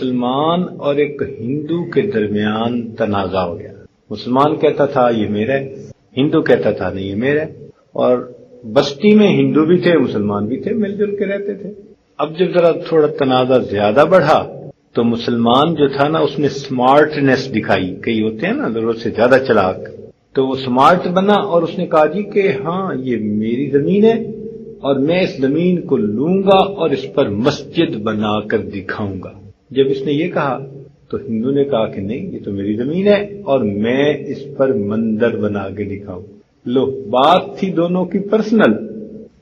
مسلمان اور ایک ہندو کے درمیان تنازع ہو گیا۔ مسلمان کہتا تھا یہ میرا ہے، ہندو کہتا تھا نہیں یہ میرا ہے، اور بستی میں ہندو بھی تھے مسلمان بھی تھے، مل جل کے رہتے تھے۔ اب جب ذرا تھوڑا تنازع زیادہ بڑھا تو مسلمان جو تھا نا اس نے سمارٹنیس دکھائی، کئی ہوتے ہیں نا ضرورت سے زیادہ چلاک، تو وہ سمارٹ بنا اور اس نے کہا جی کہ ہاں یہ میری زمین ہے اور میں اس زمین کو لوں گا اور اس پر مسجد بنا کر دکھاؤں گا۔ جب اس نے یہ کہا تو ہندو نے کہا کہ نہیں یہ تو میری زمین ہے اور میں اس پر مندر بنا کے دکھاؤں۔ لو، بات تھی دونوں کی پرسنل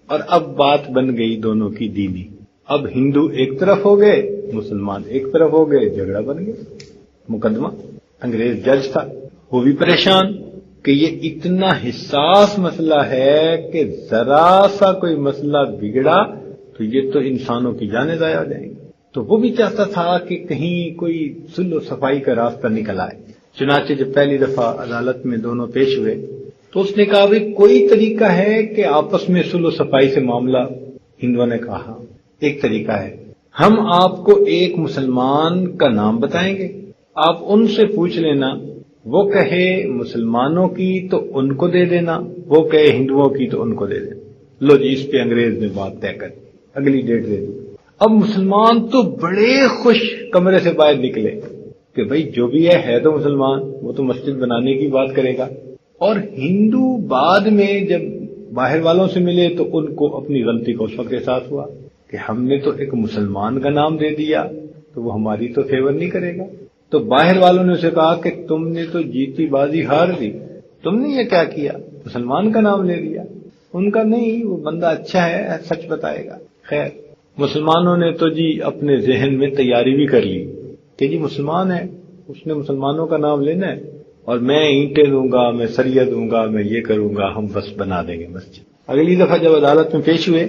اور اب بات بن گئی دونوں کی دینی۔ اب ہندو ایک طرف ہو گئے، مسلمان ایک طرف ہو گئے، جھگڑا بن گیا۔ مقدمہ، انگریز جج تھا، وہ بھی پریشان کہ یہ اتنا حساس مسئلہ ہے کہ ذرا سا کوئی مسئلہ بگڑا تو یہ تو انسانوں کی جانیں ضائع ہو جائیں گی۔ تو وہ بھی چاہتا تھا کہ کہیں کوئی صلح و صفائی کا راستہ نکل آئے۔ چنانچہ جب پہلی دفعہ عدالت میں دونوں پیش ہوئے تو اس نے کہا بھی کوئی طریقہ ہے کہ آپس میں صلح و صفائی سے معاملہ؟ ہندوؤں نے کہا ہاں ایک طریقہ ہے، ہم آپ کو ایک مسلمان کا نام بتائیں گے، آپ ان سے پوچھ لینا، وہ کہے مسلمانوں کی تو ان کو دے دینا، وہ کہے ہندوؤں کی تو ان کو دے دینا۔ لو جی، اس پہ انگریز نے بات طے کر دی، اگلی ڈیٹ دے دی۔ اب مسلمان تو بڑے خوش کمرے سے باہر نکلے کہ بھئی جو بھی ہے تو مسلمان، وہ تو مسجد بنانے کی بات کرے گا۔ اور ہندو بعد میں جب باہر والوں سے ملے تو ان کو اپنی غلطی کا اس وقت احساس ہوا کہ ہم نے تو ایک مسلمان کا نام دے دیا تو وہ ہماری تو فیور نہیں کرے گا۔ تو باہر والوں نے اسے کہا کہ تم نے تو جیتی بازی ہار دی، تم نے یہ کیا کیا، مسلمان کا نام لے دیا۔ ان کا نہیں، وہ بندہ اچھا ہے، سچ بتائے گا۔ خیر، مسلمانوں نے تو جی اپنے ذہن میں تیاری بھی کر لی کہ جی مسلمان ہے، اس نے مسلمانوں کا نام لینا ہے اور میں اینٹیں دوں گا، میں سریہ دوں گا، میں یہ کروں گا، ہم بس بنا دیں گے مسجد۔ اگلی دفعہ جب عدالت میں پیش ہوئے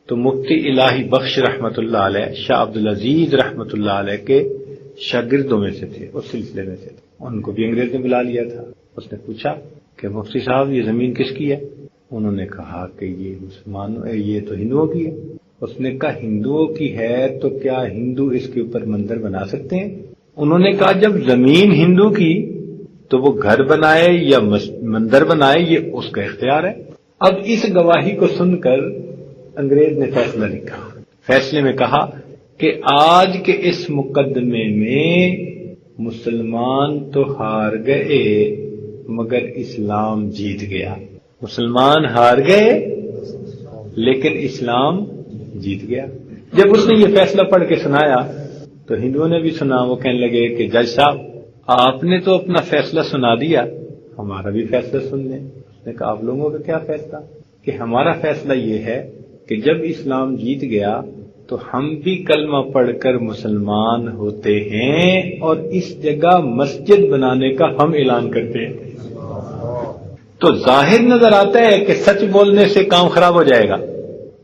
تو مفتی الہی بخش رحمت اللہ علیہ شاہ عبدالعزیز رحمت اللہ علیہ کے شاگردوں میں سے تھے، اس سلسلے میں سے تھے، ان کو بھی انگریز نے بلا لیا تھا۔ اس نے پوچھا کہ مفتی صاحب یہ زمین کس کی ہے؟ انہوں نے کہا کہ یہ مسلمانوں، یہ تو ہندوؤں کی ہے۔ اس نے کہا ہندوؤں کی ہے تو کیا ہندو اس کے اوپر مندر بنا سکتے ہیں؟ انہوں نے کہا جب زمین ہندو کی تو وہ گھر بنائے یا مندر بنائے یہ اس کا اختیار ہے۔ اب اس گواہی کو سن کر انگریز نے فیصلہ لکھا۔ فیصلے میں کہا کہ آج کے اس مقدمے میں مسلمان تو ہار گئے مگر اسلام جیت گیا۔ مسلمان ہار گئے لیکن اسلام جیت گیا۔ جب اس نے یہ فیصلہ پڑھ کے سنایا تو ہندوؤں نے بھی سنا، وہ کہنے لگے کہ جج صاحب آپ نے تو اپنا فیصلہ سنا دیا، ہمارا بھی فیصلہ سن لیں۔ اس نے کہا آپ لوگوں کا کیا فیصلہ؟ کہ ہمارا فیصلہ یہ ہے کہ جب اسلام جیت گیا تو ہم بھی کلمہ پڑھ کر مسلمان ہوتے ہیں اور اس جگہ مسجد بنانے کا ہم اعلان کرتے ہیں۔ تو ظاہر نظر آتا ہے کہ سچ بولنے سے کام خراب ہو جائے گا،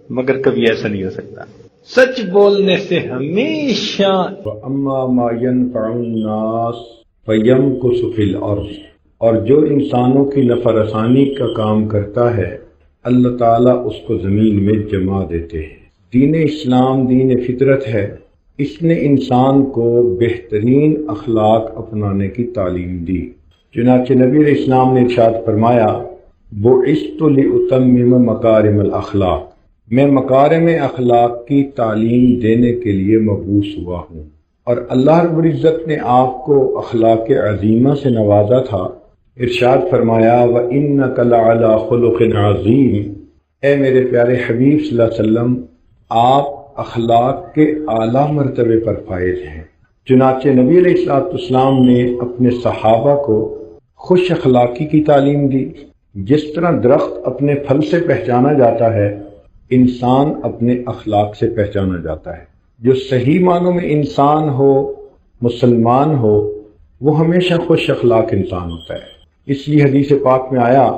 مگر کبھی ایسا نہیں ہو سکتا۔ سچ بولنے سے ہمیشہ وَأَمَّا مَا يَنْفَعُ النَّاسَ فَيَمْكُثُ فِي الْأَرْضِ، اور جو انسانوں کی نفع رسانی کا کام کرتا ہے اللہ تعالیٰ اس کو زمین میں جما دیتے ہیں۔ دین اسلام دین فطرت ہے، اس نے انسان کو بہترین اخلاق اپنانے کی تعلیم دی۔ چنانچہ نبی علیہ السلام نے ارشاد فرمایا بعثت لأتمم مکارم الاخلاق، میں مکارم اخلاق کی تعلیم دینے کے لیے مبعوث ہوا ہوں۔ اور اللہ رب العزت نے آپ کو اخلاق عظیمہ سے نوازا تھا، ارشاد فرمایا وَإِنَّكَ لَعَلَىٰ خُلُقٍ عَظِيمٍ، اے میرے پیارے حبیب صلی اللہ علیہ وسلم آپ اخلاق کے اعلیٰ مرتبے پر فائز ہیں۔ چنانچہ نبی علیہ السلام نے اپنے صحابہ کو خوش اخلاقی کی تعلیم دی۔ جس طرح درخت اپنے پھل سے پہچانا جاتا ہے، انسان اپنے اخلاق سے پہچانا جاتا ہے۔ جو صحیح معنوں میں انسان ہو، مسلمان ہو، وہ ہمیشہ خوش اخلاق انسان ہوتا ہے۔ اس لیے حدیث پاک میں آیا،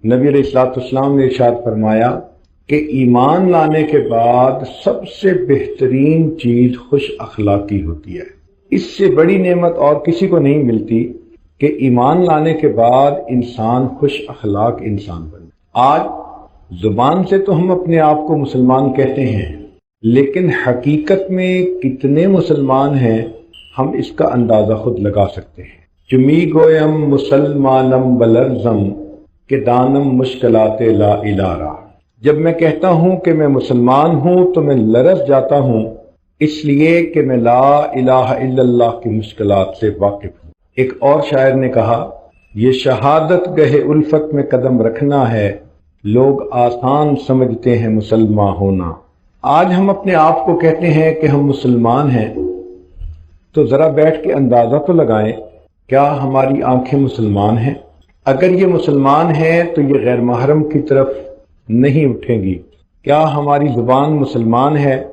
نبی علیہ السلام نے ارشاد فرمایا کہ ایمان لانے کے بعد سب سے بہترین چیز خوش اخلاقی ہوتی ہے۔ اس سے بڑی نعمت اور کسی کو نہیں ملتی کہ ایمان لانے کے بعد انسان خوش اخلاق انسان بنے۔ آج زبان سے تو ہم اپنے آپ کو مسلمان کہتے ہیں، لیکن حقیقت میں کتنے مسلمان ہیں ہم اس کا اندازہ خود لگا سکتے ہیں۔ چمی گویم مسلمانم بلرزم کہ دانم مشکلات لا الارا، جب میں کہتا ہوں کہ میں مسلمان ہوں تو میں لرز جاتا ہوں، اس لیے کہ میں لا الہ الا اللہ کی مشکلات سے واقف ہوں۔ ایک اور شاعر نے کہا، یہ شہادت گہے الفت میں قدم رکھنا ہے، لوگ آسان سمجھتے ہیں مسلمان ہونا۔ آج ہم اپنے آپ کو کہتے ہیں کہ ہم مسلمان ہیں، تو ذرا بیٹھ کے اندازہ تو لگائیں، کیا ہماری آنکھیں مسلمان ہیں؟ اگر یہ مسلمان ہیں تو یہ غیر محرم کی طرف نہیں اٹھیں گی۔ کیا ہماری زبان مسلمان ہے؟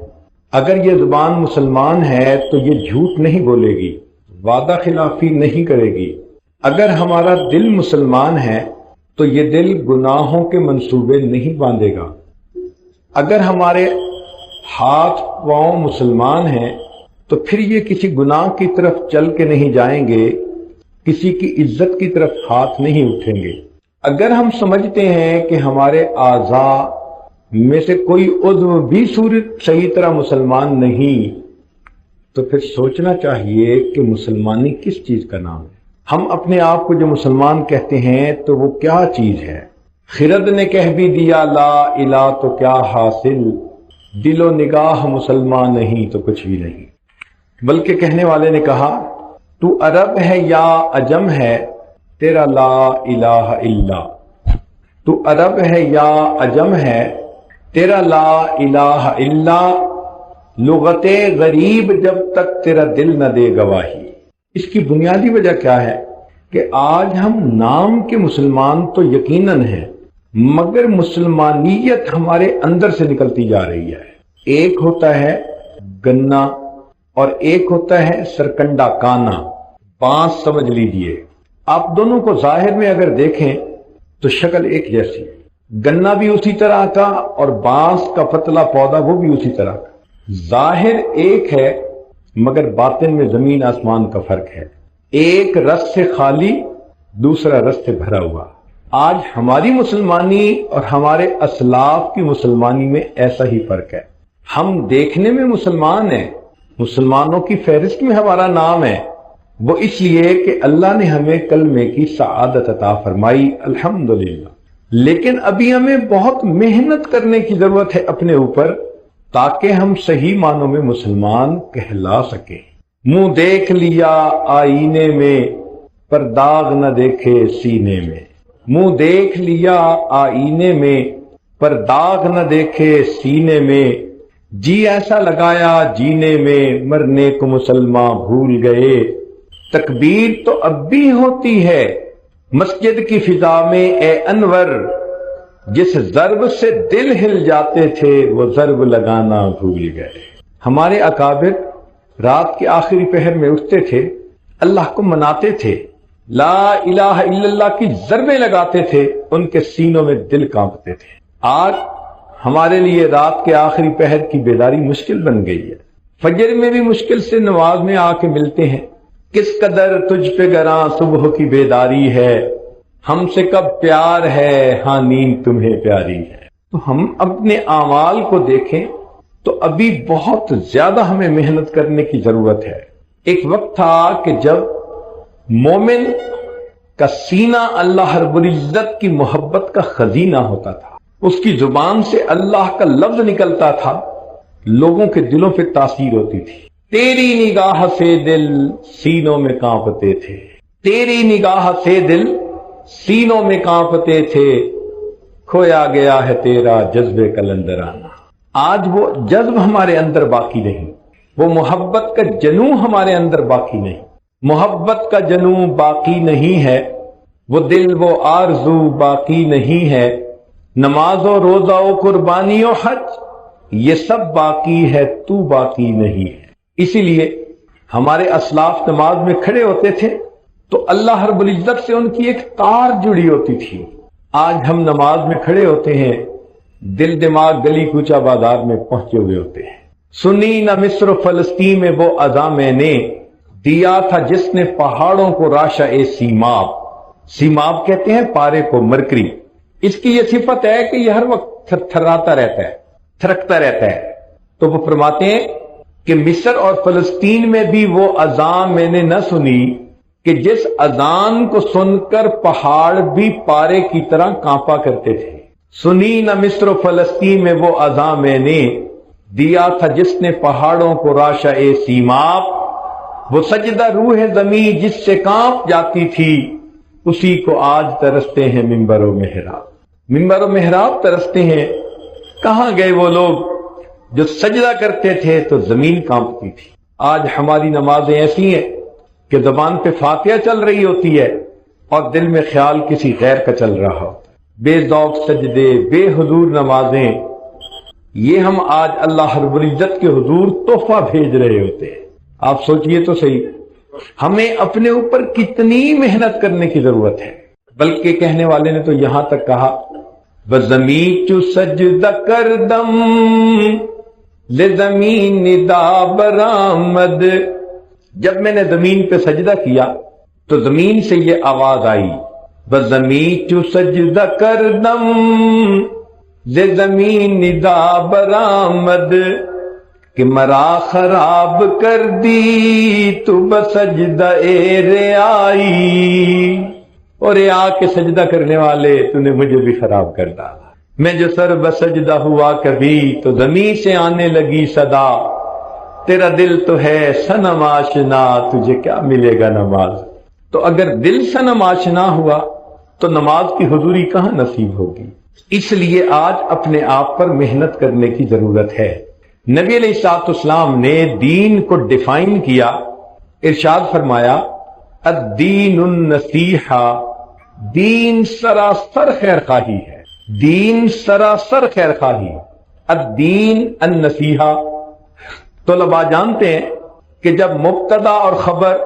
اگر یہ زبان مسلمان ہے تو یہ جھوٹ نہیں بولے گی، وعدہ خلافی نہیں کرے گی۔ اگر ہمارا دل مسلمان ہے تو یہ دل گناہوں کے منصوبے نہیں باندھے گا۔ اگر ہمارے ہاتھ پاؤں مسلمان ہیں تو پھر یہ کسی گناہ کی طرف چل کے نہیں جائیں گے، کسی کی عزت کی طرف ہاتھ نہیں اٹھیں گے۔ اگر ہم سمجھتے ہیں کہ ہمارے اعضاء میں سے کوئی عضو بھی صحیح طرح مسلمان نہیں، تو پھر سوچنا چاہیے کہ مسلمانی کس چیز کا نام ہے۔ ہم اپنے آپ کو جو مسلمان کہتے ہیں تو وہ کیا چیز ہے؟ خرد نے کہہ بھی دیا لا الہ تو کیا حاصل، دل و نگاہ مسلمان نہیں تو کچھ بھی نہیں۔ بلکہ کہنے والے نے کہا، تو عرب ہے یا عجم ہے تیرا لا الہ الا، تو عرب ہے یا عجم ہے تیرا لا الہ الا، لغت غریب جب تک تیرا دل نہ دے گواہی۔ اس کی بنیادی وجہ کیا ہے کہ آج ہم نام کے مسلمان تو یقیناً ہیں، مگر مسلمانیت ہمارے اندر سے نکلتی جا رہی ہے۔ ایک ہوتا ہے گنا اور ایک ہوتا ہے سرکنڈا کانا، بانس سمجھ لیجئے۔ آپ دونوں کو ظاہر میں اگر دیکھیں تو شکل ایک جیسی، گنا بھی اسی طرح کا اور بانس کا پتلا پودا وہ بھی اسی طرح کا۔ ظاہر ایک ہے مگر باطن میں زمین آسمان کا فرق ہے۔ ایک رس سے خالی، دوسرا رس سے بھرا ہوا۔ آج ہماری مسلمانی اور ہمارے اسلاف کی مسلمانی میں ایسا ہی فرق ہے۔ ہم دیکھنے میں مسلمان ہیں، مسلمانوں کی فہرست میں ہمارا نام ہے، وہ اس لیے کہ اللہ نے ہمیں کلمے کی سعادت عطا فرمائی، الحمدللہ۔ لیکن ابھی ہمیں بہت محنت کرنے کی ضرورت ہے اپنے اوپر، تاکہ ہم صحیح معنوں میں مسلمان کہلا سکیں۔ منہ دیکھ لیا آئینے میں پر داغ نہ دیکھے سینے میں، منہ دیکھ لیا آئینے میں پر داغ نہ دیکھے سینے میں، جی ایسا لگایا جینے میں مرنے کو مسلمان بھول گئے۔ تکبیر تو اب بھی ہوتی ہے مسجد کی فضا میں اے انور، جس ضرب سے دل ہل جاتے تھے وہ ضرب لگانا بھول گئے۔ ہمارے اکابر رات کے آخری پہر میں اٹھتے تھے، اللہ کو مناتے تھے، لا الہ الا اللہ کی ضربیں لگاتے تھے، ان کے سینوں میں دل کانپتے تھے۔ آج ہمارے لیے رات کے آخری پہر کی بیداری مشکل بن گئی ہے۔ فجر میں بھی مشکل سے نماز میں آ کے ملتے ہیں۔ کس قدر تجھ پہ گراں صبح کی بیداری ہے، ہم سے کب پیار ہے ہاں نیند تمہیں پیاری ہے۔ تو ہم اپنے اعمال کو دیکھیں تو ابھی بہت زیادہ ہمیں محنت کرنے کی ضرورت ہے۔ ایک وقت تھا کہ جب مومن کا سینہ اللہ رب العزت کی محبت کا خزینہ ہوتا تھا، اس کی زبان سے اللہ کا لفظ نکلتا تھا، لوگوں کے دلوں پہ تاثیر ہوتی تھی۔ تیری نگاہ سے دل سینوں میں کانپتے تھے، تیری نگاہ سے دل سینوں میں کانپتے تھے، کھویا گیا ہے تیرا جذب کلندرانہ۔ آج وہ جذب ہمارے اندر باقی نہیں، وہ محبت کا جنوں ہمارے اندر باقی نہیں، محبت کا جنوں باقی نہیں ہے، وہ دل وہ آرزو باقی نہیں ہے، نماز و روزہ و قربانی و حج یہ سب باقی ہے، تو باقی نہیں ہے۔ اسی لیے ہمارے اسلاف نماز میں کھڑے ہوتے تھے تو اللہ رب العزت سے ان کی ایک تار جڑی ہوتی تھی۔ آج ہم نماز میں کھڑے ہوتے ہیں، دل دماغ گلی کوچہ بازار میں پہنچے ہوئے ہوتے ہیں۔ سنی نہ مصر و فلسطین میں وہ اذاں میں نے دیا تھا جس نے پہاڑوں کو راشا سیماب، سیماب کہتے ہیں پارے کو، مرکری۔ اس کی یہ صفت ہے کہ یہ ہر وقت تھراتا رہتا ہے، تھرکتا رہتا ہے۔ تو وہ فرماتے ہیں کہ مصر اور فلسطین میں بھی وہ اذان میں نے نہ سنی کہ جس اذان کو سن کر پہاڑ بھی پارے کی طرح کانپا کرتے تھے. سنی نہ مصر و فلسطین میں وہ اذان میں نے دیا تھا جس نے پہاڑوں کو راشا سیماب. وہ سجدہ روح زمین جس سے کانپ جاتی تھی اسی کو آج ترستے ہیں منبر و محراب. منبر و محراب ترستے ہیں. کہاں گئے وہ لوگ جو سجدہ کرتے تھے تو زمین کانپتی تھی؟ آج ہماری نمازیں ایسی ہیں کہ زبان پہ فاتحہ چل رہی ہوتی ہے اور دل میں خیال کسی غیر کا چل رہا ہوتا ہے. بے ذوق سجدے، بے حضور نمازیں، یہ ہم آج اللہ رب العزت کے حضور تحفہ بھیج رہے ہوتے ہیں. آپ سوچئے تو صحیح، ہمیں اپنے اوپر کتنی محنت کرنے کی ضرورت ہے. بلکہ کہنے والے نے تو یہاں تک کہا بزمین چو سجدہ کردم لزمین ندا برآمد. جب میں نے زمین پہ سجدہ کیا تو زمین سے یہ آواز آئی بزمین چو سجدہ کردم لزمین ندا برآمد کہ مرا خراب کر دی تو بسجدہ رعائی. اور رعا کے سجدہ کرنے والے تو نے مجھے بھی خراب کر ڈالا. میں جو سر بسجدہ ہوا کبھی تو زمین سے آنے لگی صدا تیرا دل تو ہے صنم آشنا تجھے کیا ملے گا نماز. تو اگر دل صنم آشنا ہوا تو نماز کی حضوری کہاں نصیب ہوگی. اس لیے آج اپنے آپ پر محنت کرنے کی ضرورت ہے. نبی علیہ الصلوۃ والسلام نے دین کو ڈیفائن کیا. ارشاد فرمایا الدین النصیحہ، دین سراسر خیر خواہی ہے. دین سراسر خیر خواہی. الدین النصیحہ. طلباء جانتے ہیں کہ جب مبتدا اور خبر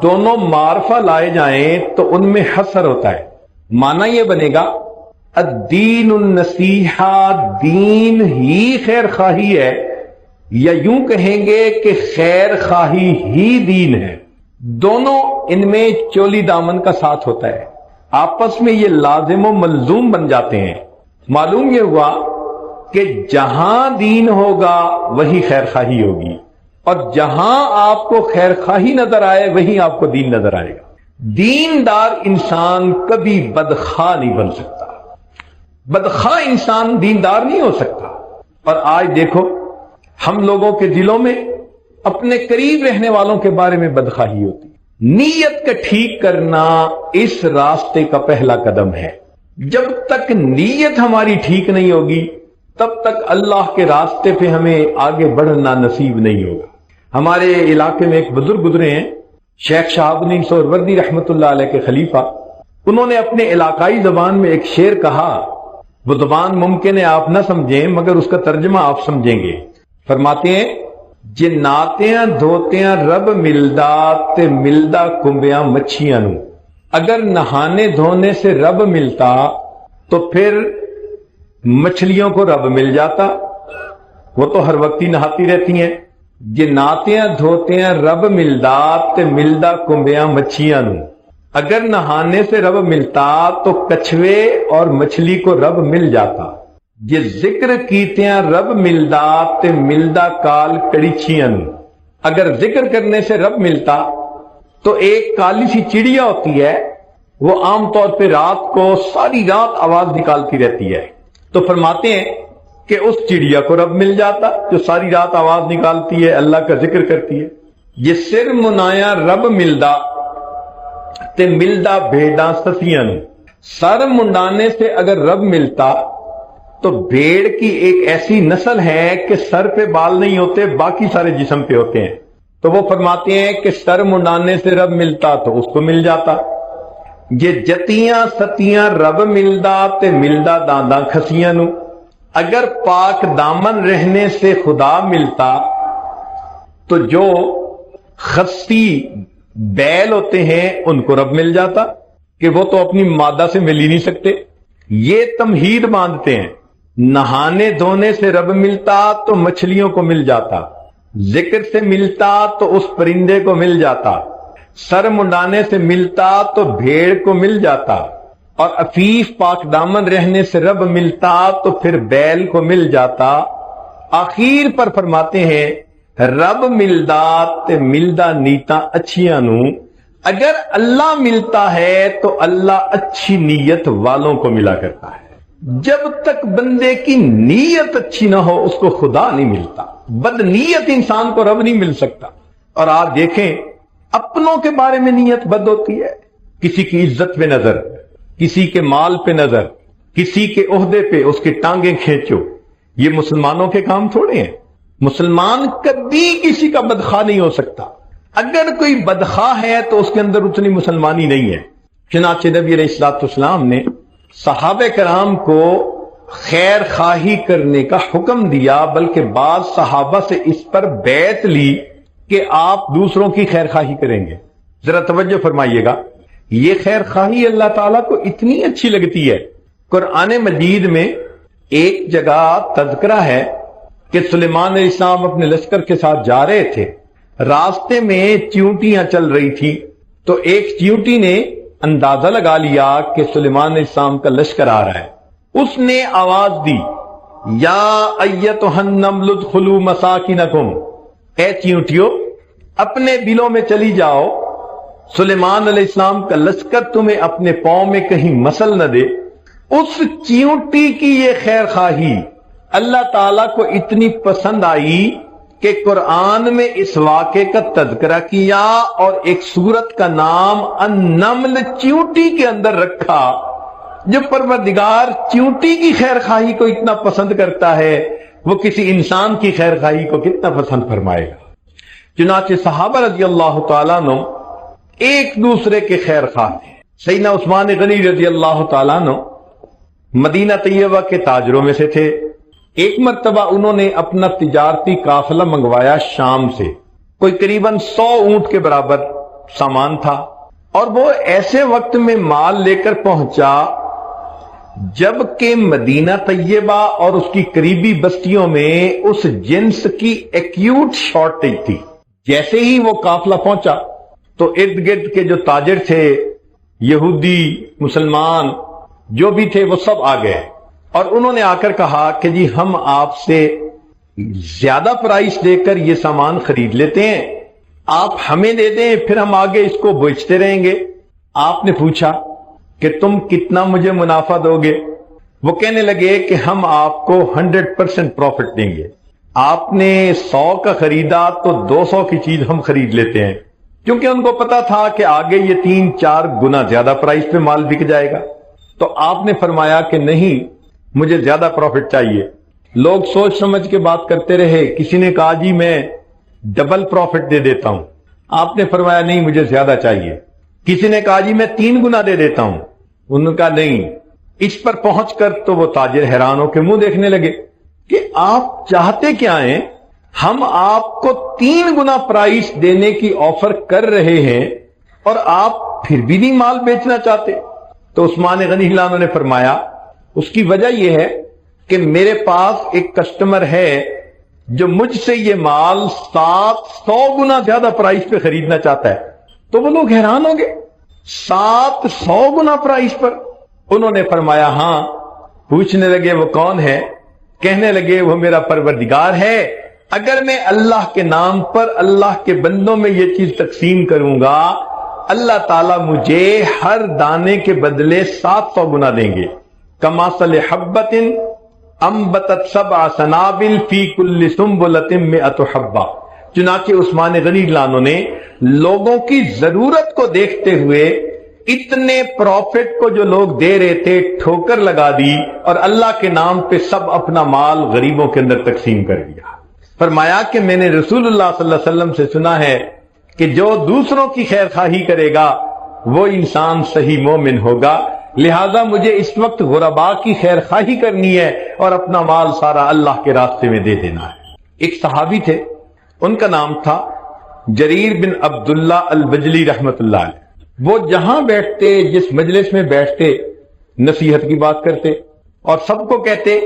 دونوں معرفہ لائے جائیں تو ان میں حصر ہوتا ہے. معنی یہ بنے گا الدین النصیحہ، دین ہی خیر خواہی ہے، یا یوں کہیں گے کہ خیر خواہی ہی دین ہے. دونوں ان میں چولی دامن کا ساتھ ہوتا ہے. آپس میں یہ لازم و ملزوم بن جاتے ہیں. معلوم یہ ہوا کہ جہاں دین ہوگا وہی خیر خواہی ہوگی، اور جہاں آپ کو خیر خواہی نظر آئے وہیں آپ کو دین نظر آئے گا. دیندار انسان کبھی بدخواہ نہیں بن سکتا. بدخواہ انسان دیندار نہیں ہو سکتا. اور آج دیکھو ہم لوگوں کے دلوں میں اپنے قریب رہنے والوں کے بارے میں بدخواہی ہوتی. نیت کا ٹھیک کرنا اس راستے کا پہلا قدم ہے. جب تک نیت ہماری ٹھیک نہیں ہوگی تب تک اللہ کے راستے پہ ہمیں آگے بڑھنا نصیب نہیں ہوگا. ہمارے علاقے میں ایک بزرگ گزرے ہیں، شیخ شہاب الدین سہروردی رحمۃ اللہ علیہ کے خلیفہ. انہوں نے اپنے علاقائی زبان میں ایک شعر کہا. وہ زبان ممکن ہے آپ نہ سمجھیں مگر اس کا ترجمہ آپ سمجھیں گے. فرماتے ہیں جے ناتیاں دھوتیاں رب ملدا تے ملدا کمبیاں مچھیاں نو. اگر نہانے دھونے سے رب ملتا تو پھر مچھلیوں کو رب مل جاتا، وہ تو ہر وقت ہی نہاتی رہتی ہیں. جے ناتیاں دھوتیاں رب ملدا تے ملدا کمبیاں مچھیاں نو. اگر نہانے سے رب ملتا تو کچھوے اور مچھلی کو رب مل جاتا. جے ذکر کیتیاں رب ملدا تے ملدا کال کڑیچیاں نو. اگر ذکر کرنے سے رب ملتا تو ایک کالی سی چڑیا ہوتی ہے، وہ عام طور پہ رات کو ساری رات آواز نکالتی رہتی ہے. تو فرماتے ہیں کہ اس چڑیا کو رب مل جاتا جو ساری رات آواز نکالتی ہے، اللہ کا ذکر کرتی ہے. یہ سر منایا رب ملدا تے ملدا بھیڑاں سسیاں نو. سر منڈانے سے اگر رب ملتا تو بھیڑ کی ایک ایسی نسل ہے کہ سر پہ بال نہیں ہوتے، باقی سارے جسم پہ ہوتے ہیں. تو وہ فرماتے ہیں کہ سر منڈانے سے رب ملتا تو اس کو مل جاتا. یہ جتیاں ستیاں رب ملدا تے ملدا دانداں کھسیاں نو. اگر پاک دامن رہنے سے خدا ملتا تو جو خسی بیل ہوتے ہیں ان کو رب مل جاتا کہ وہ تو اپنی مادہ سے مل ہی نہیں سکتے. یہ تمہید باندھتے ہیں. نہانے دھونے سے رب ملتا تو مچھلیوں کو مل جاتا، ذکر سے ملتا تو اس پرندے کو مل جاتا، سر منڈانے سے ملتا تو بھیڑ کو مل جاتا، اور عفیف پاک دامن رہنے سے رب ملتا تو پھر بیل کو مل جاتا. آخیر پر فرماتے ہیں رب ملدا تے ملدا نیتا اچھیاں نو، اگر اللہ ملتا ہے تو اللہ اچھی نیت والوں کو ملا کرتا ہے۔ جب تک بندے کی نیت اچھی نہ ہو اس کو خدا نہیں ملتا، بد نیت انسان کو رب نہیں مل سکتا۔ اور آپ دیکھیں اپنوں کے بارے میں نیت بد ہوتی ہے، کسی کی عزت پہ نظر، کسی کے مال پہ نظر، کسی کے عہدے پہ اس کی ٹانگیں کھینچو، یہ مسلمانوں کے کام تھوڑے ہیں۔ مسلمان کبھی کسی کا بدخواہ نہیں ہو سکتا، اگر کوئی بدخواہ ہے تو اس کے اندر اتنی مسلمانی نہیں ہے۔ چنانچہ نبی علیہ الصلوۃ والسلام نے صحابہ کرام کو خیر خواہی کرنے کا حکم دیا، بلکہ بعض صحابہ سے اس پر بیعت لی کہ آپ دوسروں کی خیر خواہی کریں گے۔ ذرا توجہ فرمائیے گا، یہ خیر خواہی اللہ تعالیٰ کو اتنی اچھی لگتی ہے۔ قرآن مجید میں ایک جگہ تذکرہ ہے کہ سلیمان علیہ السلام اپنے لشکر کے ساتھ جا رہے تھے، راستے میں چیونٹیاں چل رہی تھی، تو ایک چیونٹی نے اندازہ لگا لیا کہ سلیمان علیہ السلام کا لشکر آ رہا ہے۔ اس نے آواز دی، یا ایتھا النمل ادخلوا مساکنکم، اے چیونٹیوں اپنے بلوں میں چلی جاؤ، سلیمان علیہ السلام کا لشکر تمہیں اپنے پاؤں میں کہیں مسل نہ دے۔ اس چیونٹی کی یہ خیر خواہی اللہ تعالیٰ کو اتنی پسند آئی کہ قرآن میں اس واقعے کا تذکرہ کیا اور ایک سورت کا نام النمل چیونٹی کے اندر رکھا۔ جو پروردگار چیونٹی کی خیر خواہی کو اتنا پسند کرتا ہے، وہ کسی انسان کی خیر خواہی کو کتنا پسند فرمائے گا۔ چنانچہ صحابہ رضی اللہ تعالیٰ عنہ ایک دوسرے کے خیر خواہ تھے۔ سیدنا عثمان غنی رضی اللہ تعالیٰ عنہ مدینہ طیبہ کے تاجروں میں سے تھے۔ ایک مرتبہ انہوں نے اپنا تجارتی قافلہ منگوایا شام سے، کوئی قریباً 100 اونٹ کے برابر سامان تھا، اور وہ ایسے وقت میں مال لے کر پہنچا جبکہ مدینہ طیبہ اور اس کی قریبی بستیوں میں اس جنس کی ایکیوٹ شارٹیج تھی۔ جیسے ہی وہ قافلہ پہنچا تو ارد گرد کے جو تاجر تھے، یہودی، مسلمان جو بھی تھے، وہ سب آ گئے اور انہوں نے آ کر کہا کہ جی ہم آپ سے زیادہ پرائس دے کر یہ سامان خرید لیتے ہیں، آپ ہمیں دے دیں، پھر ہم آگے اس کو بیچتے رہیں گے۔ آپ نے پوچھا کہ تم کتنا مجھے منافع دو گے؟ وہ کہنے لگے کہ ہم آپ کو 100% پروفٹ دیں گے۔ آپ نے 100 کا خریدا تو 200 کی چیز ہم خرید لیتے ہیں، کیونکہ ان کو پتا تھا کہ آگے یہ 3-4 گنا زیادہ پرائس پہ مال بک جائے گا۔ تو آپ نے فرمایا کہ نہیں، مجھے زیادہ پروفٹ چاہیے۔ لوگ سوچ سمجھ کے بات کرتے رہے، کسی نے کہا جی میں ڈبل پروفٹ دے دیتا ہوں، آپ نے فرمایا نہیں مجھے زیادہ چاہیے۔ کسی نے کہا جی میں 3 گنا دے دیتا ہوں، انہوں نے کہا نہیں۔ اس پر پہنچ کر تو وہ تاجر حیران ہو کے منہ دیکھنے لگے کہ آپ چاہتے کیا ہیں؟ ہم آپ کو 3 گنا پرائس دینے کی آفر کر رہے ہیں اور آپ پھر بھی نہیں مال بیچنا چاہتے۔ تو عثمان غنی اللہ عنہ نے فرمایا اس کی وجہ یہ ہے کہ میرے پاس ایک کسٹمر ہے جو مجھ سے یہ مال 700 گنا زیادہ پرائس پہ خریدنا چاہتا ہے۔ تو وہ لوگ حیران ہو گئے، 700 گنا پرائس پر؟ انہوں نے فرمایا ہاں۔ پوچھنے لگے وہ کون ہے؟ کہنے لگے وہ میرا پروردگار ہے، اگر میں اللہ کے نام پر اللہ کے بندوں میں یہ چیز تقسیم کروں گا، اللہ تعالیٰ مجھے ہر دانے کے بدلے 700 گنا دیں گے۔ کمثل حبۃ انبتت 7 سنابل فی کل سنبلۃ 100 حبہ۔ چنانچہ عثمان غنی اللہ عنہ نے لوگوں کی ضرورت کو دیکھتے ہوئے اتنے پروفٹ کو جو لوگ دے رہے تھے ٹھوکر لگا دی اور اللہ کے نام پہ سب اپنا مال غریبوں کے اندر تقسیم کر دیا۔ فرمایا کہ میں نے رسول اللہ صلی اللہ علیہ وسلم سے سنا ہے کہ جو دوسروں کی خیر خواہی کرے گا وہ انسان صحیح مومن ہوگا، لہذا مجھے اس وقت غرباء کی خیر خواہی کرنی ہے اور اپنا مال سارا اللہ کے راستے میں دے دینا ہے۔ ایک صحابی تھے، ان کا نام تھا جریر بن عبداللہ البجلی رحمت اللہ علیہ۔ وہ جہاں بیٹھتے، جس مجلس میں بیٹھتے، نصیحت کی بات کرتے اور سب کو کہتے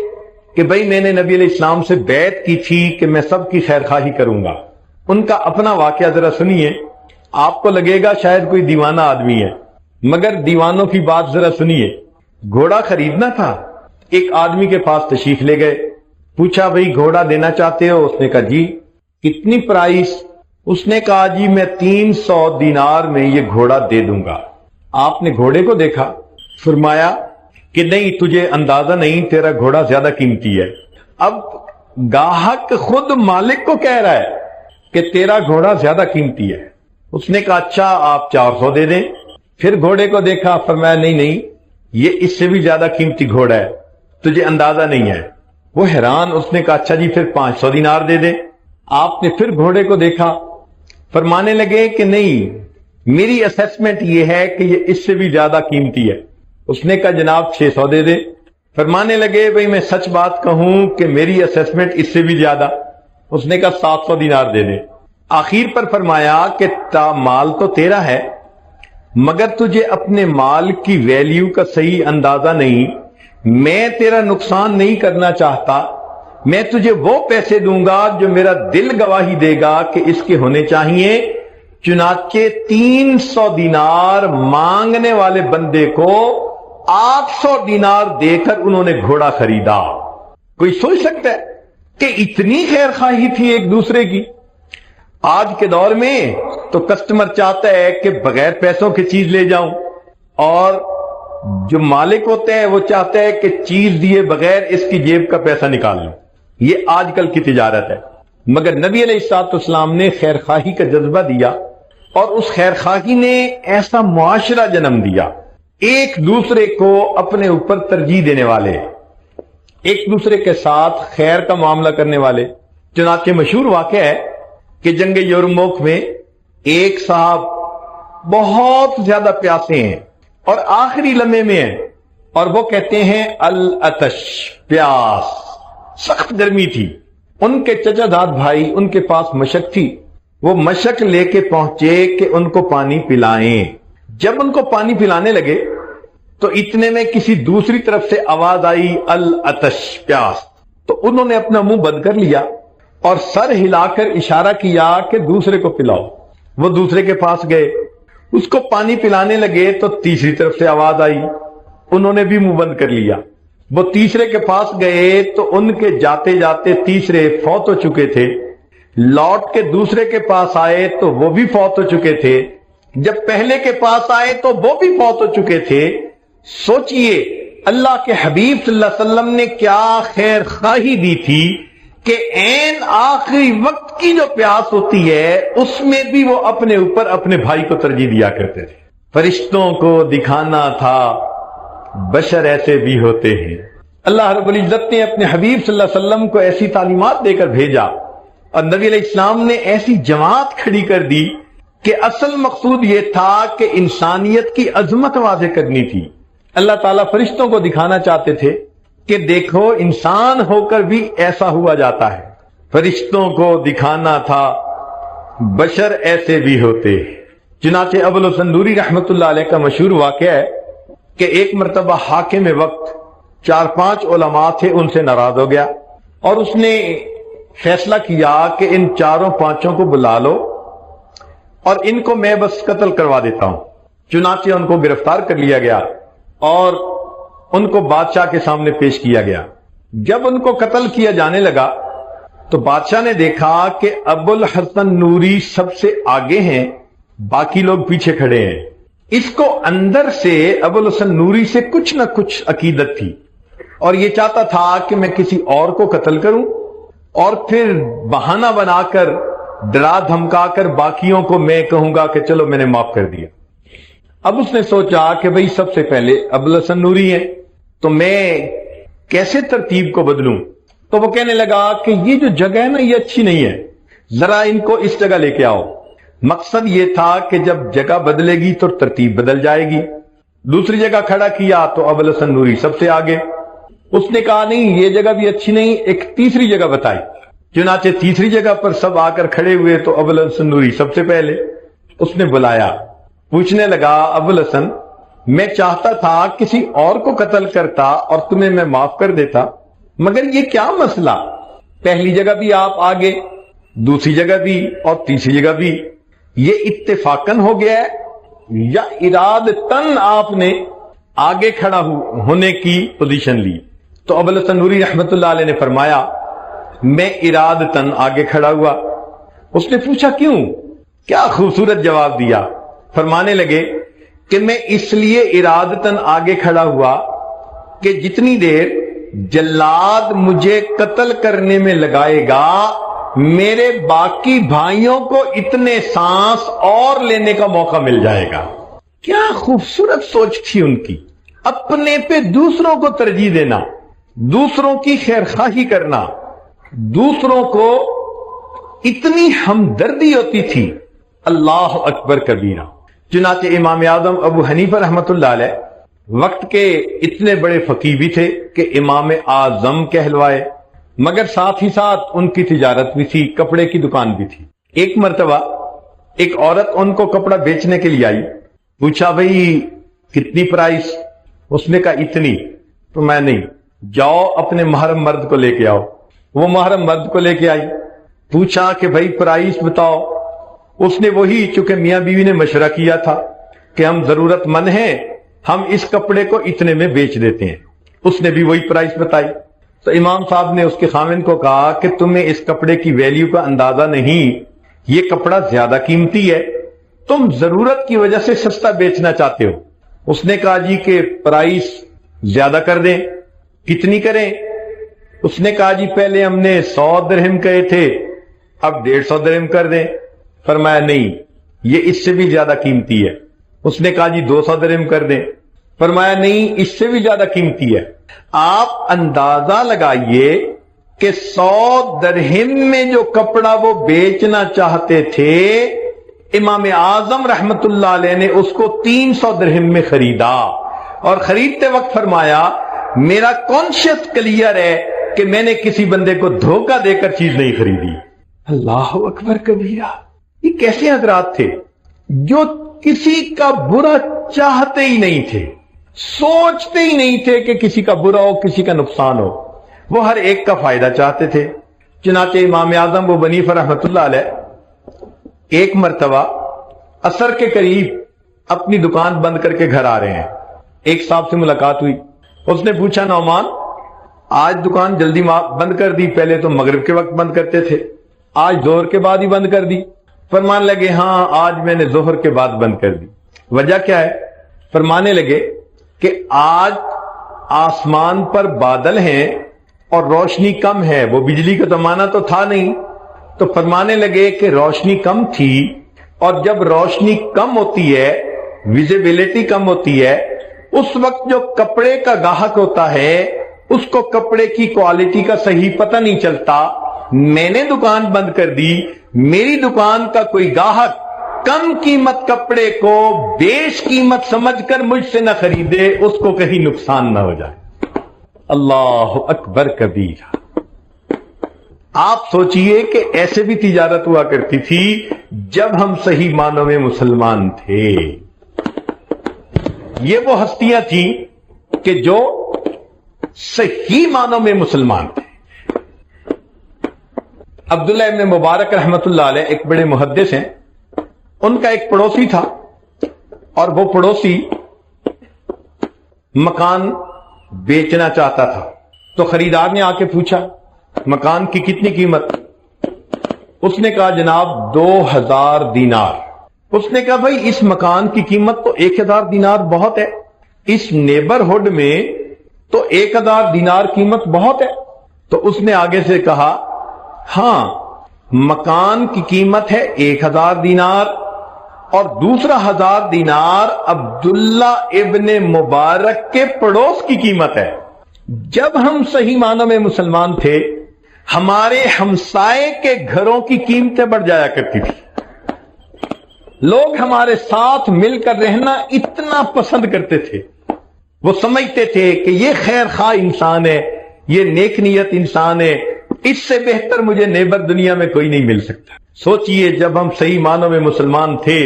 کہ بھئی میں نے نبی علیہ السلام سے بیعت کی تھی کہ میں سب کی خیر خواہی کروں گا۔ ان کا اپنا واقعہ ذرا سنیے، آپ کو لگے گا شاید کوئی دیوانہ آدمی ہے، مگر دیوانوں کی بات ذرا سنیے۔ گھوڑا خریدنا تھا، ایک آدمی کے پاس تشریف لے گئے، پوچھا بھئی گھوڑا دینا چاہتے ہو؟ اس نے کہا جی۔ کتنی پرائس؟ اس نے کہا جی میں 300 دینار میں یہ گھوڑا دے دوں گا۔ آپ نے گھوڑے کو دیکھا، فرمایا کہ نہیں تجھے اندازہ نہیں، تیرا گھوڑا زیادہ قیمتی ہے۔ اب گاہک خود مالک کو کہہ رہا ہے کہ تیرا گھوڑا زیادہ قیمتی ہے۔ اس نے کہا اچھا آپ 400 دے دیں۔ پھر گھوڑے کو دیکھا، فرمایا نہیں یہ اس سے بھی زیادہ قیمتی گھوڑا ہے، تجھے اندازہ نہیں ہے۔ وہ حیران، اس نے کہا اچھا جی پھر 500 دینار دے دیں۔ آپ نے پھر گھوڑے کو دیکھا، فرمانے لگے کہ نہیں میری اسیسمنٹ یہ ہے کہ یہ اس سے بھی زیادہ قیمتی ہے۔ اس نے کہا جناب 600 دے دیں۔ فرمانے لگے بھئی میں سچ بات کہوں کہ میری اسیسمنٹ اس سے بھی زیادہ۔ اس نے کہا 700 دینار دے دیں۔ آخر پر فرمایا کہ مال تو تیرا ہے مگر تجھے اپنے مال کی ویلیو کا صحیح اندازہ نہیں، میں تیرا نقصان نہیں کرنا چاہتا، میں تجھے وہ پیسے دوں گا جو میرا دل گواہی دے گا کہ اس کے ہونے چاہیے۔ چنانچہ 300 دینار مانگنے والے بندے کو 800 دینار دے کر انہوں نے گھوڑا خریدا۔ کوئی سوچ سکتا ہے کہ اتنی خیر خواہی تھی ایک دوسرے کی؟ آج کے دور میں تو کسٹمر چاہتا ہے کہ بغیر پیسوں کی چیز لے جاؤں، اور جو مالک ہوتا ہے وہ چاہتا ہے کہ چیز دیے بغیر اس کی جیب کا پیسہ نکال لوں۔ یہ آج کل کی تجارت ہے۔ مگر نبی علیہ الصلوۃ والسلام نے خیر خواہی کا جذبہ دیا، اور اس خیر خواہی نے ایسا معاشرہ جنم دیا، ایک دوسرے کو اپنے اوپر ترجیح دینے والے، ایک دوسرے کے ساتھ خیر کا معاملہ کرنے والے۔ چنانچہ مشہور واقعہ ہے کہ جنگ یرموک میں ایک صاحب بہت زیادہ پیاسے ہیں اور آخری لمحے میں ہیں، اور وہ کہتے ہیں العطش، پیاس، سخت گرمی تھی۔ ان کے چچا زاد بھائی ان کے پاس مشک تھی، وہ مشک لے کے پہنچے کہ ان کو پانی پلائیں۔ جب ان کو پانی پلانے لگے تو اتنے میں کسی دوسری طرف سے آواز آئی العطش، پیاس، تو انہوں نے اپنا منہ بند کر لیا اور سر ہلا کر اشارہ کیا کہ دوسرے کو پلاؤ۔ وہ دوسرے کے پاس گئے، اس کو پانی پلانے لگے تو تیسری طرف سے آواز آئی، انہوں نے بھی منہ بند کر لیا۔ وہ تیسرے کے پاس گئے تو ان کے جاتے جاتے تیسرے فوت ہو چکے تھے، لوٹ کے دوسرے کے پاس آئے تو وہ بھی فوت ہو چکے تھے، جب پہلے کے پاس آئے تو وہ بھی فوت ہو چکے تھے۔ سوچئے اللہ کے حبیب صلی اللہ علیہ وسلم نے کیا خیر خواہی دی تھی کہ عین آخری وقت کی جو پیاس ہوتی ہے اس میں بھی وہ اپنے اوپر اپنے بھائی کو ترجیح دیا کرتے تھے۔ فرشتوں کو دکھانا تھا بشر ایسے بھی ہوتے ہیں۔ اللہ رب العزت نے اپنے حبیب صلی اللہ علیہ وسلم کو ایسی تعلیمات دے کر بھیجا، اور نبی علیہ السلام نے ایسی جماعت کھڑی کر دی کہ اصل مقصود یہ تھا کہ انسانیت کی عظمت واضح کرنی تھی۔ اللہ تعالیٰ فرشتوں کو دکھانا چاہتے تھے کہ دیکھو انسان ہو کر بھی ایسا ہوا جاتا ہے۔ فرشتوں کو دکھانا تھا بشر ایسے بھی ہوتے۔ چنانچہ ابو الحسن نوری رحمت اللہ علیہ کا مشہور واقعہ ہے کہ ایک مرتبہ حاکم وقت 4-5 علماء تھے، ان سے ناراض ہو گیا اور اس نے فیصلہ کیا کہ ان 4-5 کو بلا لو اور ان کو میں بس قتل کروا دیتا ہوں۔ چنانچہ ان کو گرفتار کر لیا گیا اور ان کو بادشاہ کے سامنے پیش کیا گیا۔ جب ان کو قتل کیا جانے لگا تو بادشاہ نے دیکھا کہ ابو الحسن نوری سب سے آگے ہیں، باقی لوگ پیچھے کھڑے ہیں۔ اس کو اندر سے ابو الحسن نوری سے کچھ نہ کچھ عقیدت تھی، اور یہ چاہتا تھا کہ میں کسی اور کو قتل کروں اور پھر بہانہ بنا کر ڈرا دھمکا کر باقیوں کو میں کہوں گا کہ چلو میں نے معاف کر دیا۔ اب اس نے سوچا کہ بھئی سب سے پہلے ابو الحسن نوری ہے تو میں کیسے ترتیب کو بدلوں؟ تو وہ کہنے لگا کہ یہ جو جگہ ہے نا یہ اچھی نہیں ہے، ذرا ان کو اس جگہ لے کے آؤ۔ مقصد یہ تھا کہ جب جگہ بدلے گی تو ترتیب بدل جائے گی۔ دوسری جگہ کھڑا کیا تو ابو الحسن نوری سب سے آگے۔ اس نے کہا نہیں یہ جگہ بھی اچھی نہیں، ایک تیسری جگہ بتائی۔ چنانچہ تیسری جگہ پر سب آ کر کھڑے ہوئے تو ابو الحسن نوری سب سے پہلے۔ اس نے بلایا، پوچھنے لگا ابو الحسن میں چاہتا تھا کسی اور کو قتل کرتا اور تمہیں میں معاف کر دیتا، مگر یہ کیا مسئلہ، پہلی جگہ بھی آپ آگے، دوسری جگہ بھی اور تیسری جگہ بھی، یہ اتفاقاً ہو گیا ہے یا ارادتاً آپ نے آگے کھڑا ہونے کی پوزیشن لی؟ تو ابو الحسن نوری رحمت اللہ علیہ نے فرمایا میں ارادتن آگے کھڑا ہوا۔ اس نے پوچھا کیوں؟ کیا خوبصورت جواب دیا۔ فرمانے لگے کہ میں اس لیے ارادتن آگے کھڑا ہوا کہ جتنی دیر جلاد مجھے قتل کرنے میں لگائے گا میرے باقی بھائیوں کو اتنے سانس اور لینے کا موقع مل جائے گا۔ کیا خوبصورت سوچ تھی ان کی، اپنے پہ دوسروں کو ترجیح دینا، دوسروں کی خیر خواہی کرنا، دوسروں کو اتنی ہمدردی ہوتی تھی۔ اللہ اکبر کبیرہ۔ چنانچہ امام اعظم ابو حنیفہ رحمۃ اللہ علیہ وقت کے اتنے بڑے فقیہ بھی تھے کہ امام اعظم کہلوائے، مگر ساتھ ہی ساتھ ان کی تجارت بھی تھی، کپڑے کی دکان بھی تھی۔ ایک مرتبہ ایک عورت ان کو کپڑا بیچنے کے لیے آئی، پوچھا بھئی کتنی پرائس؟ اس نے کہا اتنی۔ تو میں نہیں، جاؤ اپنے محرم مرد کو لے کے آؤ۔ وہ محرم مرد کو لے کے آئی، پوچھا کہ بھئی پرائس بتاؤ۔ اس نے وہی، چونکہ میاں بیوی نے مشورہ کیا تھا کہ ہم ضرورت مند ہیں، ہم اس کپڑے کو اتنے میں بیچ دیتے ہیں، اس نے بھی وہی پرائس بتائی۔ تو امام صاحب نے اس کے خاوند کو کہا کہ تمہیں اس کپڑے کی ویلیو کا اندازہ نہیں، یہ کپڑا زیادہ قیمتی ہے، تم ضرورت کی وجہ سے سستا بیچنا چاہتے ہو۔ اس نے کہا جی کہ پرائس زیادہ کر دیں۔ کتنی کریں؟ اس نے کہا جی پہلے ہم نے 100 درہم کہے تھے، اب 150 درہم کر دیں۔ فرمایا نہیں، یہ اس سے بھی زیادہ قیمتی ہے۔ اس نے کہا جی 200 درہم کر دیں۔ فرمایا نہیں، اس سے بھی زیادہ قیمتی ہے۔ آپ اندازہ لگائیے کہ 100 درہم میں جو کپڑا وہ بیچنا چاہتے تھے، امام اعظم رحمت اللہ علیہ نے اس کو 300 درہم میں خریدا، اور خریدتے وقت فرمایا میرا کانشیس کلیئر ہے کہ میں نے کسی بندے کو دھوکہ دے کر چیز نہیں خریدی۔ اللہ اکبر کبیرہ۔ یہ کیسے حضرات تھے جو کسی کا برا چاہتے ہی نہیں تھے، سوچتے ہی نہیں تھے کہ کسی کا برا ہو، کسی کا نقصان ہو، وہ ہر ایک کا فائدہ چاہتے تھے۔ چنانچہ امام اعظم ابو حنیفہ رحمۃ اللہ علیہ ایک مرتبہ عصر کے قریب اپنی دکان بند کر کے گھر آ رہے ہیں، ایک صاحب سے ملاقات ہوئی۔ اس نے پوچھا نعمان آج دکان جلدی بند کر دی، پہلے تو مغرب کے وقت بند کرتے تھے، آج ظہر کے بعد ہی بند کر دی؟ فرمان لگے ہاں آج میں نے ظہر کے بعد بند کر دی۔ وجہ کیا ہے؟ فرمانے لگے کہ آج آسمان پر بادل ہیں اور روشنی کم ہے، وہ بجلی کا زمانہ تو تھا نہیں، تو فرمانے لگے کہ روشنی کم تھی، اور جب روشنی کم ہوتی ہے، ویزیبلٹی کم ہوتی ہے، اس وقت جو کپڑے کا گاہک ہوتا ہے اس کو کپڑے کی کوالٹی کا صحیح پتہ نہیں چلتا۔ میں نے دکان بند کر دی، میری دکان کا کوئی گاہک کم قیمت کپڑے کو بیش قیمت سمجھ کر مجھ سے نہ خریدے، اس کو کہیں نقصان نہ ہو جائے۔ اللہ اکبر کبیرہ۔ آپ سوچئے کہ ایسے بھی تجارت ہوا کرتی تھی جب ہم صحیح معنوں میں مسلمان تھے۔ یہ وہ ہستیاں تھیں کہ جو صحیح معنوں میں مسلمان تھے۔ عبداللہ ابن مبارک رحمت اللہ علیہ ایک بڑے محدث ہیں، ان کا ایک پڑوسی تھا، اور وہ پڑوسی مکان بیچنا چاہتا تھا۔ تو خریدار نے آ کے پوچھا مکان کی کتنی قیمت؟ اس نے کہا جناب 2000 دینار۔ اس نے کہا بھائی اس مکان کی قیمت تو 1000 دینار بہت ہے، اس نیبرہڈ میں تو 1000 دینار قیمت بہت ہے۔ تو اس نے آگے سے کہا ہاں مکان کی قیمت ہے 1000 دینار، اور دوسرا 1000 دینار عبداللہ ابن مبارک کے پڑوس کی قیمت ہے۔ جب ہم صحیح معنوں میں مسلمان تھے، ہمارے ہمسائے کے گھروں کی قیمتیں بڑھ جایا کرتی تھی، لوگ ہمارے ساتھ مل کر رہنا اتنا پسند کرتے تھے، وہ سمجھتے تھے کہ یہ خیر خواہ انسان ہے، یہ نیک نیت انسان ہے، اس سے بہتر مجھے نیبر دنیا میں کوئی نہیں مل سکتا۔ سوچئے جب ہم صحیح معنوں میں مسلمان تھے،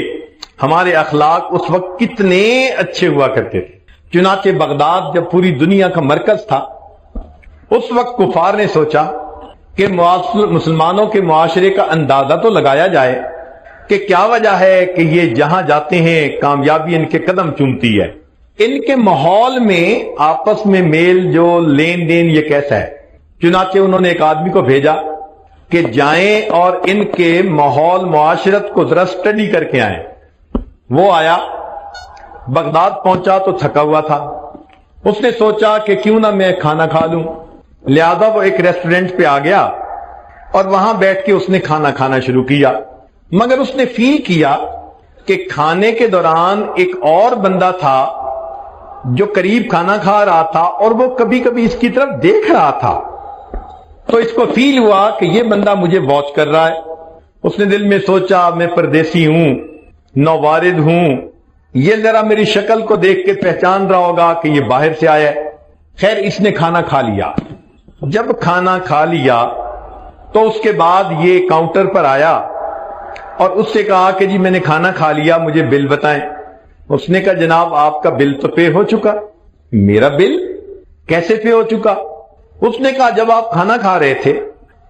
ہمارے اخلاق اس وقت کتنے اچھے ہوا کرتے تھے۔ چنانچہ بغداد جب پوری دنیا کا مرکز تھا، اس وقت کفار نے سوچا کہ مسلمانوں کے معاشرے کا اندازہ تو لگایا جائے کہ کیا وجہ ہے کہ یہ جہاں جاتے ہیں کامیابی ان کے قدم چومتی ہے، ان کے ماحول میں آپس میں میل جول لین دین یہ کیسا ہے؟ چنانچہ انہوں نے ایک آدمی کو بھیجا کہ جائیں اور ان کے ماحول معاشرت کو ذرا اسٹڈی کر کے آئیں۔ وہ آیا، بغداد پہنچا تو تھکا ہوا تھا۔ اس نے سوچا کہ کیوں نہ میں کھانا کھا لوں، لہذا وہ ایک ریسٹورنٹ پہ آ گیا اور وہاں بیٹھ کے اس نے کھانا کھانا شروع کیا۔ مگر اس نے فیل کیا کہ کھانے کے دوران ایک اور بندہ تھا جو قریب کھانا کھا رہا تھا اور وہ کبھی کبھی اس کی طرف دیکھ رہا تھا، تو اس کو فیل ہوا کہ یہ بندہ مجھے واچ کر رہا ہے۔ اس نے دل میں سوچا میں پردیسی ہوں، نووارد ہوں، یہ ذرا میری شکل کو دیکھ کے پہچان رہا ہوگا کہ یہ باہر سے آیا ہے۔ خیر اس نے کھانا کھا لیا۔ جب کھانا کھا لیا تو اس کے بعد یہ کاؤنٹر پر آیا اور اس سے کہا کہ جی میں نے کھانا کھا لیا، مجھے بل بتائیں۔ اس نے کہا جناب آپ کا بل تو پے ہو چکا۔ میرا بل کیسے پے ہو چکا؟ اس نے کہا جب آپ کھانا کھا رہے تھے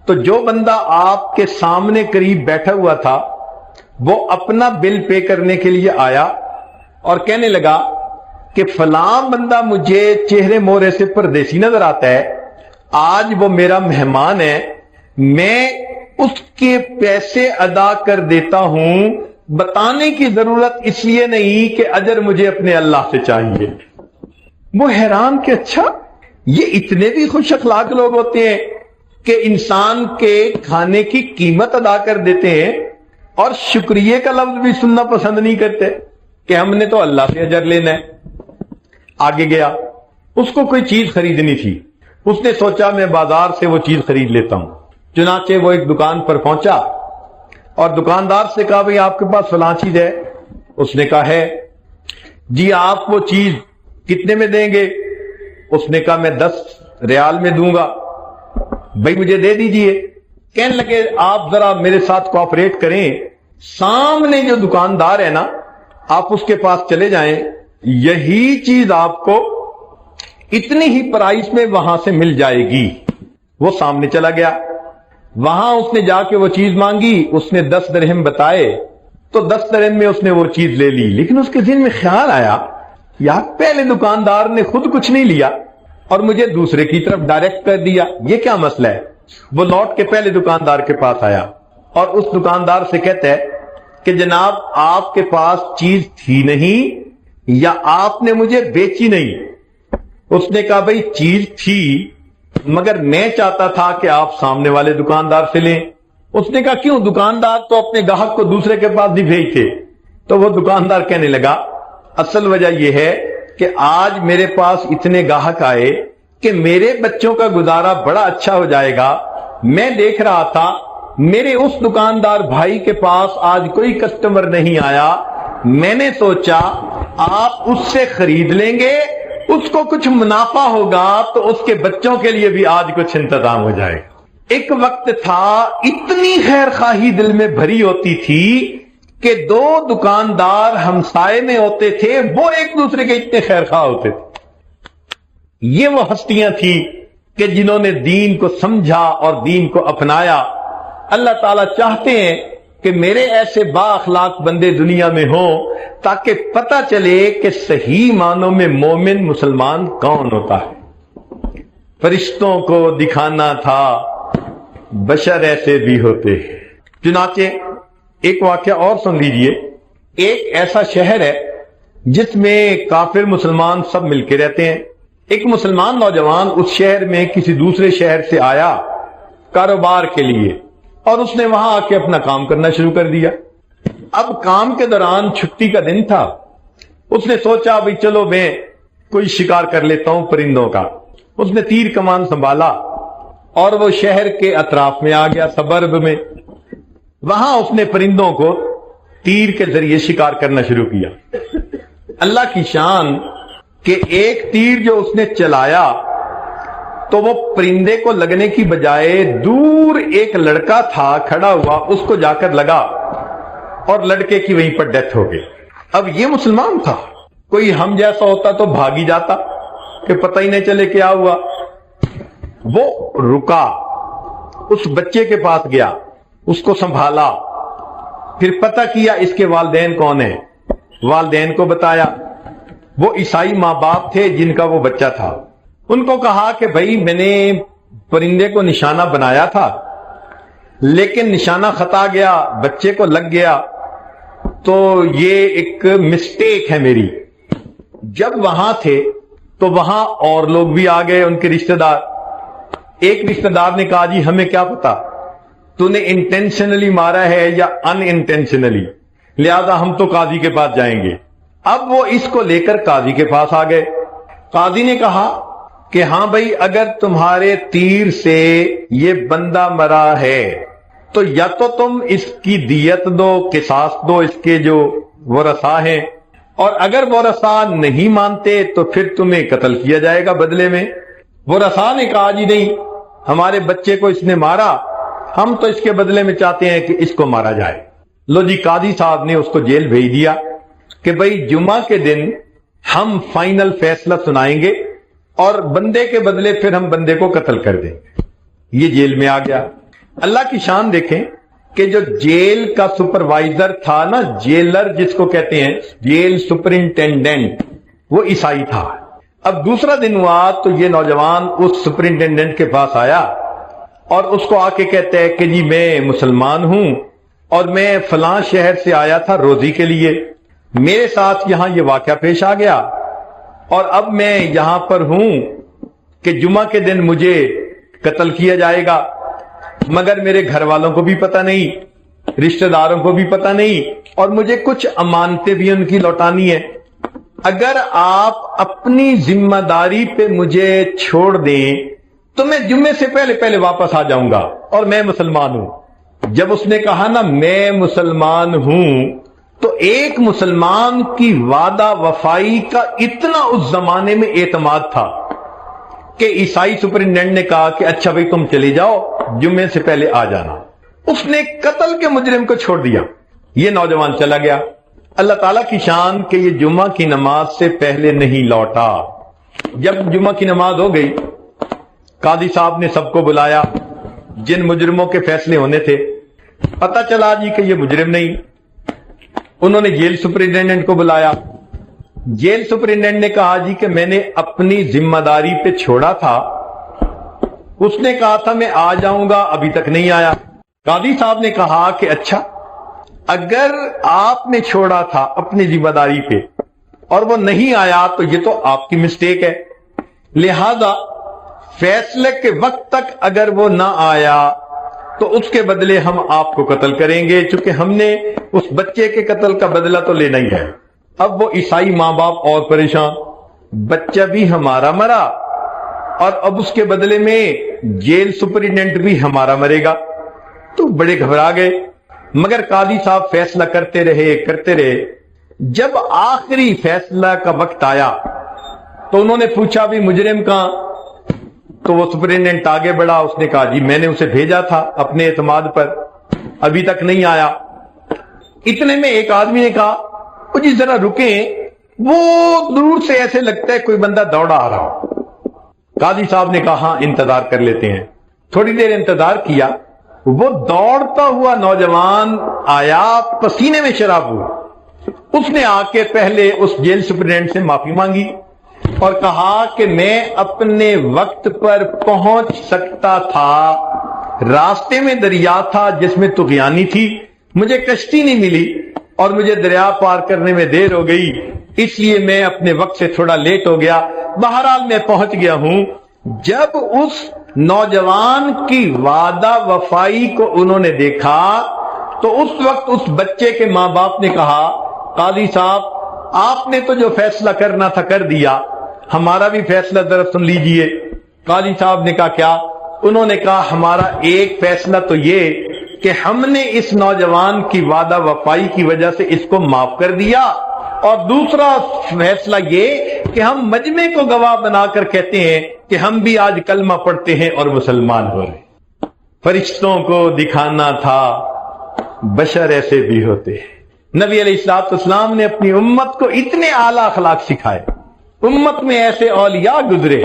تو جو بندہ آپ کے سامنے قریب بیٹھا ہوا تھا وہ اپنا بل پے کرنے کے لیے آیا اور کہنے لگا کہ فلاں بندہ مجھے چہرے مورے سے پردیسی نظر آتا ہے، آج وہ میرا مہمان ہے، میں اس کے پیسے ادا کر دیتا ہوں، بتانے کی ضرورت اس لیے نہیں کہ اجر مجھے اپنے اللہ سے چاہیے۔ وہ حیران کہ اچھا یہ اتنے بھی خوش اخلاق لوگ ہوتے ہیں کہ انسان کے کھانے کی قیمت ادا کر دیتے ہیں اور شکریہ کا لفظ بھی سننا پسند نہیں کرتے کہ ہم نے تو اللہ سے اجر لینا ہے۔ آگے گیا، اس کو کوئی چیز خریدنی تھی، اس نے سوچا میں بازار سے وہ چیز خرید لیتا ہوں۔ چنانچہ وہ ایک دکان پر پہنچا اور دکاندار سے کہا بھئی آپ کے پاس فلاں چیز ہے؟ اس نے کہا ہے۔ جی آپ وہ چیز کتنے میں دیں گے؟ اس نے کہا میں 10 ریال میں دوں گا۔ بھئی مجھے دے دیجئے۔ کہنے لگے آپ ذرا میرے ساتھ کوآپریٹ کریں، سامنے جو دکاندار ہے نا آپ اس کے پاس چلے جائیں، یہی چیز آپ کو اتنی ہی پرائس میں وہاں سے مل جائے گی۔ وہ سامنے چلا گیا، وہاں اس نے جا کے وہ چیز مانگی، اس نے 10 درہم بتائے تو 10 درہم میں اس نے وہ چیز لے لی۔ لیکن اس کے ذہن میں خیال آیا یار پہلے دکاندار نے خود کچھ نہیں لیا اور مجھے دوسرے کی طرف ڈائریکٹ کر دیا، یہ کیا مسئلہ ہے؟ وہ لوٹ کے پہلے دکاندار کے پاس آیا اور اس دکاندار سے کہتا ہے کہ جناب آپ کے پاس چیز تھی نہیں یا آپ نے مجھے بیچی نہیں؟ اس نے کہا بھئی چیز تھی مگر میں چاہتا تھا کہ آپ سامنے والے دکاندار سے لیں۔ اس نے کہا کیوں؟ دکاندار تو اپنے گاہک کو دوسرے کے پاس نہیں بھیجتے۔ تو وہ دکاندار کہنے لگا اصل وجہ یہ ہے کہ آج میرے پاس اتنے گاہک آئے کہ میرے بچوں کا گزارا بڑا اچھا ہو جائے گا، میں دیکھ رہا تھا میرے اس دکاندار بھائی کے پاس آج کوئی کسٹمر نہیں آیا، میں نے سوچا آپ اس سے خرید لیں گے، اس کو کچھ منافع ہوگا تو اس کے بچوں کے لیے بھی آج کچھ انتظام ہو جائے گا۔ ایک وقت تھا اتنی خیر خواہی دل میں بھری ہوتی تھی کہ 2 دکاندار ہمسائے میں ہوتے تھے، وہ ایک دوسرے کے اتنے خیر خواہ ہوتے تھے۔ یہ وہ ہستیاں تھی کہ جنہوں نے دین کو سمجھا اور دین کو اپنایا۔ اللہ تعالیٰ چاہتے ہیں کہ میرے ایسے با اخلاق بندے دنیا میں ہوں تاکہ پتہ چلے کہ صحیح معنوں میں مومن مسلمان کون ہوتا ہے۔ فرشتوں کو دکھانا تھا بشر ایسے بھی ہوتے ہیں۔ چنانچہ ایک واقعہ اور سن لیجئے۔ ایک ایسا شہر ہے جس میں کافر مسلمان سب مل کے رہتے ہیں۔ ایک مسلمان نوجوان اس شہر میں کسی دوسرے شہر سے آیا کاروبار کے لیے اور اس نے وہاں آ کے اپنا کام کرنا شروع کر دیا۔ اب کام کے دوران چھٹی کا دن تھا، اس نے سوچا بھئی چلو میں کوئی شکار کر لیتا ہوں پرندوں کا۔ اس نے تیر کمان سنبھالا اور وہ شہر کے اطراف میں آ گیا، سبرب میں۔ وہاں اس نے پرندوں کو تیر کے ذریعے شکار کرنا شروع کیا۔ اللہ کی شان کہ ایک تیر جو اس نے چلایا تو وہ پرندے کو لگنے کی بجائے دور ایک لڑکا تھا کھڑا ہوا، اس کو جا کر لگا اور لڑکے کی وہیں پر ڈیتھ ہو گئی۔ اب یہ مسلمان تھا، کوئی ہم جیسا ہوتا تو بھاگی جاتا کہ پتہ ہی نہیں چلے کیا ہوا۔ وہ رکا، اس بچے کے پاس گیا، اس کو سنبھالا، پھر پتہ کیا اس کے والدین کون ہیں، والدین کو بتایا۔ وہ عیسائی ماں باپ تھے جن کا وہ بچہ تھا۔ ان کو کہا کہ بھائی میں نے پرندے کو نشانہ بنایا تھا لیکن نشانہ خطا گیا، بچے کو لگ گیا، تو یہ ایک مسٹیک ہے میری۔ جب وہاں تھے تو وہاں اور لوگ بھی آ گئے، ان کے رشتہ دار۔ ایک رشتہ دار نے کہا جی ہمیں کیا پتا تو نے انٹینشنلی مارا ہے یا ان انٹینشنلی، لہذا ہم تو قاضی کے پاس جائیں گے۔ اب وہ اس کو لے کر قاضی کے پاس آ گئے۔ قاضی نے کہا کہ ہاں بھائی، اگر تمہارے تیر سے یہ بندہ مرا ہے تو یا تو تم اس کی دیت دو، قصاص دو اس کے جو ورثاء ہیں، اور اگر ورثاء نہیں مانتے تو پھر تمہیں قتل کیا جائے گا بدلے میں۔ ورثاء نے کہا جی نہیں، ہمارے بچے کو اس نے مارا، ہم تو اس کے بدلے میں چاہتے ہیں کہ اس کو مارا جائے۔ لو جی، قاضی صاحب نے اس کو جیل بھیج دیا کہ بھئی جمعہ کے دن ہم فائنل فیصلہ سنائیں گے اور بندے کے بدلے پھر ہم بندے کو قتل کر دیں گے۔ یہ جیل میں آ گیا۔ اللہ کی شان دیکھیں کہ جو جیل کا سپروائزر تھا نا، جیلر جس کو کہتے ہیں، جیل سپرنٹینڈنٹ، وہ عیسائی تھا۔ اب دوسرا دن ہوا تو یہ نوجوان اس سپرنٹینڈنٹ کے پاس آیا اور اس کو آ کے کہتا ہے کہ جی میں مسلمان ہوں اور میں فلاں شہر سے آیا تھا روزی کے لیے، میرے ساتھ یہاں یہ واقعہ پیش آ گیا اور اب میں یہاں پر ہوں کہ جمعہ کے دن مجھے قتل کیا جائے گا، مگر میرے گھر والوں کو بھی پتہ نہیں، رشتہ داروں کو بھی پتہ نہیں، اور مجھے کچھ امانتیں بھی ان کی لوٹانی ہے۔ اگر آپ اپنی ذمہ داری پہ مجھے چھوڑ دیں تو میں جمعے سے پہلے واپس آ جاؤں گا اور میں مسلمان ہوں۔ جب اس نے کہا نا میں مسلمان ہوں، تو ایک مسلمان کی وعدہ وفائی کا اتنا اس زمانے میں اعتماد تھا کہ عیسائی سپرنٹینڈنٹ نے کہا کہ اچھا بھائی تم چلے جاؤ، جمعے سے پہلے آ جانا۔ اس نے قتل کے مجرم کو چھوڑ دیا، یہ نوجوان چلا گیا۔ اللہ تعالیٰ کی شان کہ یہ جمعہ کی نماز سے پہلے نہیں لوٹا۔ جب جمعہ کی نماز ہو گئی، قاضی صاحب نے سب کو بلایا، جن مجرموں کے فیصلے ہونے تھے۔ پتہ چلا جی کہ یہ مجرم نہیں۔ انہوں نے جیل سپرنٹینڈنٹ کو بلایا۔ جیل سپرنٹینڈنٹ نے کہا جی کہ میں نے اپنی ذمہ داری پہ چھوڑا تھا، اس نے کہا تھا میں آ جاؤں گا، ابھی تک نہیں آیا۔ قاضی صاحب نے کہا کہ اچھا، اگر آپ نے چھوڑا تھا اپنی ذمہ داری پہ اور وہ نہیں آیا تو یہ تو آپ کی مسٹیک ہے، لہذا فیصلے کے وقت تک اگر وہ نہ آیا تو اس کے بدلے ہم آپ کو قتل کریں گے، چونکہ ہم نے اس بچے کے قتل کا بدلہ تو لینا ہی ہے۔ اب وہ عیسائی ماں باپ اور پریشان، بچہ بھی ہمارا مرا اور اب اس کے بدلے میں جیل سپرنٹینڈنٹ بھی ہمارا مرے گا، تو بڑے گھبرا گئے۔ مگر قاضی صاحب فیصلہ کرتے رہے۔ جب آخری فیصلہ کا وقت آیا تو انہوں نے پوچھا بھی مجرم کہاں؟ تو وہ سپرنٹینڈنٹ آگے بڑھا، اس نے کہا جی میں نے اسے بھیجا تھا اپنے اعتماد پر، ابھی تک نہیں آیا۔ اتنے میں ایک آدمی نے کہا وہ جی ذرا رکیں، وہ دور سے ایسے لگتا ہے کوئی بندہ دوڑا آ رہا ہو۔ قاضی صاحب نے کہا ہاں انتظار کر لیتے ہیں۔ تھوڑی دیر انتظار کیا، وہ دوڑتا ہوا نوجوان آیا، پسینے میں شراب ہوا۔ اس نے آ کے پہلے اس جیل سپرنٹینڈنٹ سے معافی مانگی اور کہا کہ میں اپنے وقت پر پہنچ سکتا تھا، راستے میں دریا تھا جس میں طغیانی تھی، مجھے کشتی نہیں ملی اور مجھے دریا پار کرنے میں دیر ہو گئی، اس لیے میں اپنے وقت سے تھوڑا لیٹ ہو گیا، بہرحال میں پہنچ گیا ہوں۔ جب اس نوجوان کی وعدہ وفائی کو انہوں نے دیکھا تو اس وقت اس بچے کے ماں باپ نے کہا قاضی صاحب آپ نے تو جو فیصلہ کرنا تھا کر دیا، ہمارا بھی فیصلہ ذرا سن لیجئے۔ قاضی صاحب نے کہا کیا؟ انہوں نے کہا ہمارا ایک فیصلہ تو یہ کہ ہم نے اس نوجوان کی وعدہ وفائی کی وجہ سے اس کو معاف کر دیا، اور دوسرا فیصلہ یہ کہ ہم مجمع کو گواہ بنا کر کہتے ہیں کہ ہم بھی آج کلمہ پڑھتے ہیں اور مسلمان ہو رہے ہیں۔ فرشتوں کو دکھانا تھا بشر ایسے بھی ہوتے ہیں۔ نبی علیہ الصلوۃ والسلام نے اپنی امت کو اتنے اعلیٰ اخلاق سکھائے، امت میں ایسے اولیاء گزرے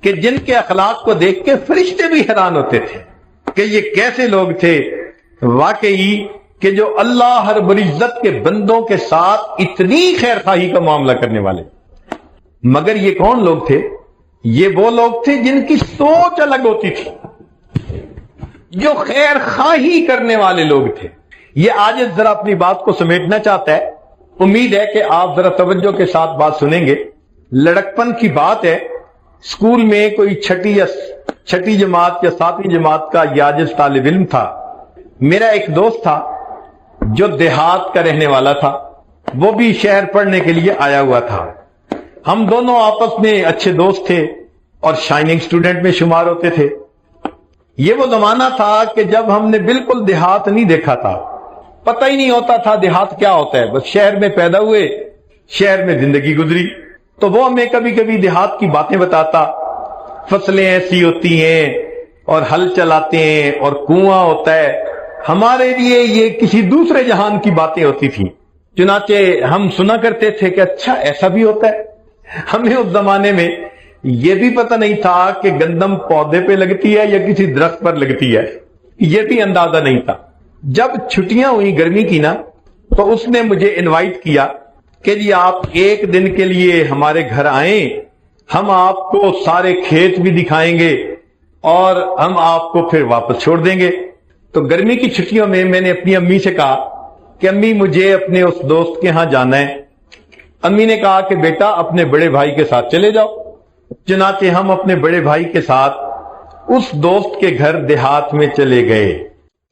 کہ جن کے اخلاق کو دیکھ کے فرشتے بھی حیران ہوتے تھے کہ یہ کیسے لوگ تھے، واقعی کہ جو اللہ رب العزت کے بندوں کے ساتھ اتنی خیر خواہی کا معاملہ کرنے والے۔ مگر یہ کون لوگ تھے؟ یہ وہ لوگ تھے جن کی سوچ الگ ہوتی تھی، جو خیر خواہی کرنے والے لوگ تھے۔ یہ آج ذرا اپنی بات کو سمیٹنا چاہتا ہے، امید ہے کہ آپ ذرا توجہ کے ساتھ بات سنیں گے۔ لڑکپن کی بات ہے، اسکول میں کوئی چھٹی جماعت یا 7ویں جماعت کا یاجز طالب علم تھا۔ میرا ایک دوست تھا جو دیہات کا رہنے والا تھا، وہ بھی شہر پڑھنے کے لیے آیا ہوا تھا۔ ہم دونوں آپس میں اچھے دوست تھے اور شائننگ سٹوڈنٹ میں شمار ہوتے تھے۔ یہ وہ زمانہ تھا کہ جب ہم نے بالکل دیہات نہیں دیکھا تھا، پتہ ہی نہیں ہوتا تھا دیہات کیا ہوتا ہے، بس شہر میں پیدا ہوئے، شہر میں زندگی گزری۔ تو وہ ہمیں کبھی کبھی دیہات کی باتیں بتاتا، فصلیں ایسی ہوتی ہیں اور ہل چلاتے ہیں اور کنواں ہوتا ہے، ہمارے لیے یہ کسی دوسرے جہان کی باتیں ہوتی تھیں۔ چنانچہ ہم سنا کرتے تھے کہ اچھا ایسا بھی ہوتا ہے۔ ہمیں اس زمانے میں یہ بھی پتہ نہیں تھا کہ گندم پودے پہ لگتی ہے یا کسی درخت پر لگتی ہے، یہ بھی اندازہ نہیں تھا۔ جب چھٹیاں ہوئی گرمی کی نا، تو اس نے مجھے انوائٹ کیا کہ جی آپ ایک دن کے لیے ہمارے گھر آئیں، ہم آپ کو سارے کھیت بھی دکھائیں گے اور ہم آپ کو پھر واپس چھوڑ دیں گے۔ تو گرمی کی چھٹیوں میں میں نے اپنی امی سے کہا کہ امی مجھے اپنے اس دوست کے ہاں جانا ہے۔ امی نے کہا کہ بیٹا اپنے بڑے بھائی کے ساتھ چلے جاؤ۔ چنانچہ ہم اپنے بڑے بھائی کے ساتھ اس دوست کے گھر دیہات میں چلے گئے،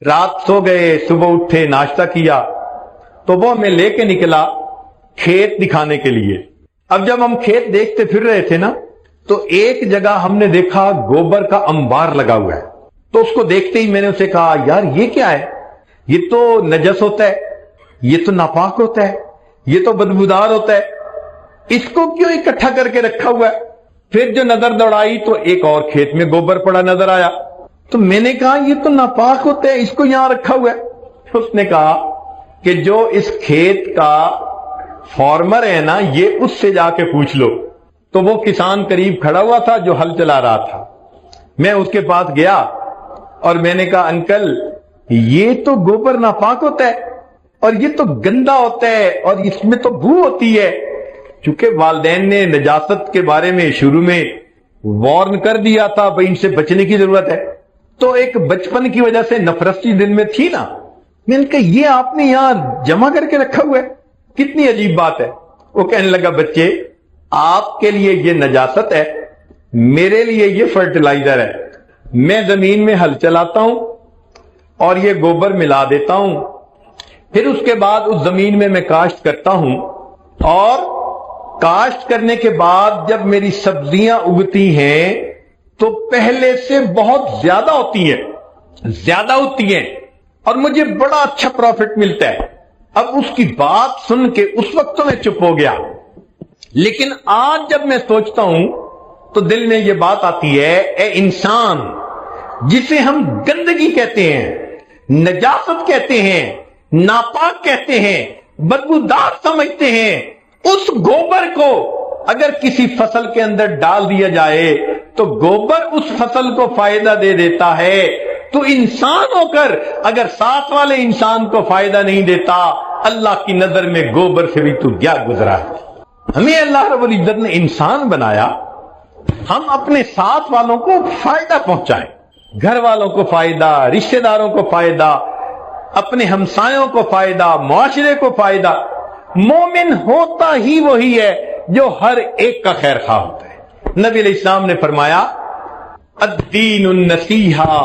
رات سو گئے، صبح اٹھے، ناشتہ کیا، تو وہ ہمیں لے کے نکلا کھیت دکھانے کے لیے۔ اب جب ہم کھیت دیکھتے پھر رہے تھے نا، تو ایک جگہ ہم نے دیکھا گوبر کا انبار لگا ہوا ہے۔ تو اس کو دیکھتے ہی میں نے اسے کہا یار یہ کیا ہے؟ یہ تو نجس ہوتا ہے، یہ تو ناپاک ہوتا ہے، یہ تو بدبودار ہوتا ہے، اس کو کیوں اکٹھا کر کے رکھا ہوا ہے؟ پھر جو نظر دوڑائی تو ایک اور کھیت میں گوبر پڑا نظر آیا، تو میں نے کہا یہ تو ناپاک ہوتا ہے، اس کو یہاں رکھا ہوا ہے۔ اس نے کہا کہ جو اس کھیت کا فارمر ہے نا، یہ اس سے جا کے پوچھ لو۔ تو وہ کسان قریب کھڑا ہوا تھا جو ہل چلا رہا تھا۔ میں اس کے پاس گیا اور میں نے کہا انکل یہ تو گوبر ناپاک ہوتا ہے اور یہ تو گندا ہوتا ہے اور اس میں تو بو ہوتی ہے۔ چونکہ والدین نے نجاست کے بارے میں شروع میں وارن کر دیا تھا بھائی ان سے بچنے کی ضرورت ہے، تو ایک بچپن کی وجہ سے نفرت دل میں تھی نا۔ میں نے کہا یہ آپ نے یہاں جمع کر کے رکھا ہوا ہے، کتنی عجیب بات ہے۔ وہ کہنے لگا بچے آپ کے لیے یہ نجاست ہے، میرے لیے یہ فرٹیلائزر ہے۔ میں زمین میں ہل چلاتا ہوں اور یہ گوبر ملا دیتا ہوں، پھر اس کے بعد اس زمین میں کاشت کرتا ہوں، اور کاشت کرنے کے بعد جب میری سبزیاں اگتی ہیں تو پہلے سے بہت زیادہ ہوتی ہیں اور مجھے بڑا اچھا پروفٹ ملتا ہے۔ اب اس کی بات سن کے اس وقت تو میں چپ ہو گیا، لیکن آج جب میں سوچتا ہوں تو دل میں یہ بات آتی ہے، اے انسان جسے ہم گندگی کہتے ہیں، نجاست کہتے ہیں، ناپاک کہتے ہیں، بدبودار سمجھتے ہیں، اس گوبر کو اگر کسی فصل کے اندر ڈال دیا جائے تو گوبر اس فصل کو فائدہ دے دیتا ہے، تو انسان ہو کر اگر ساتھ والے انسان کو فائدہ نہیں دیتا، اللہ کی نظر میں گوبر سے بھی تو کیا گزرا ہے۔ ہمیں اللہ رب العزت نے انسان بنایا، ہم اپنے ساتھ والوں کو فائدہ پہنچائیں، گھر والوں کو فائدہ، رشتہ داروں کو فائدہ، اپنے ہمسایوں کو فائدہ، معاشرے کو فائدہ۔ مومن ہوتا ہی وہی ہے جو ہر ایک کا خیر خواہ ہوتا ہے۔ نبی علیہ السلام نے فرمایا الدین النصیحہ،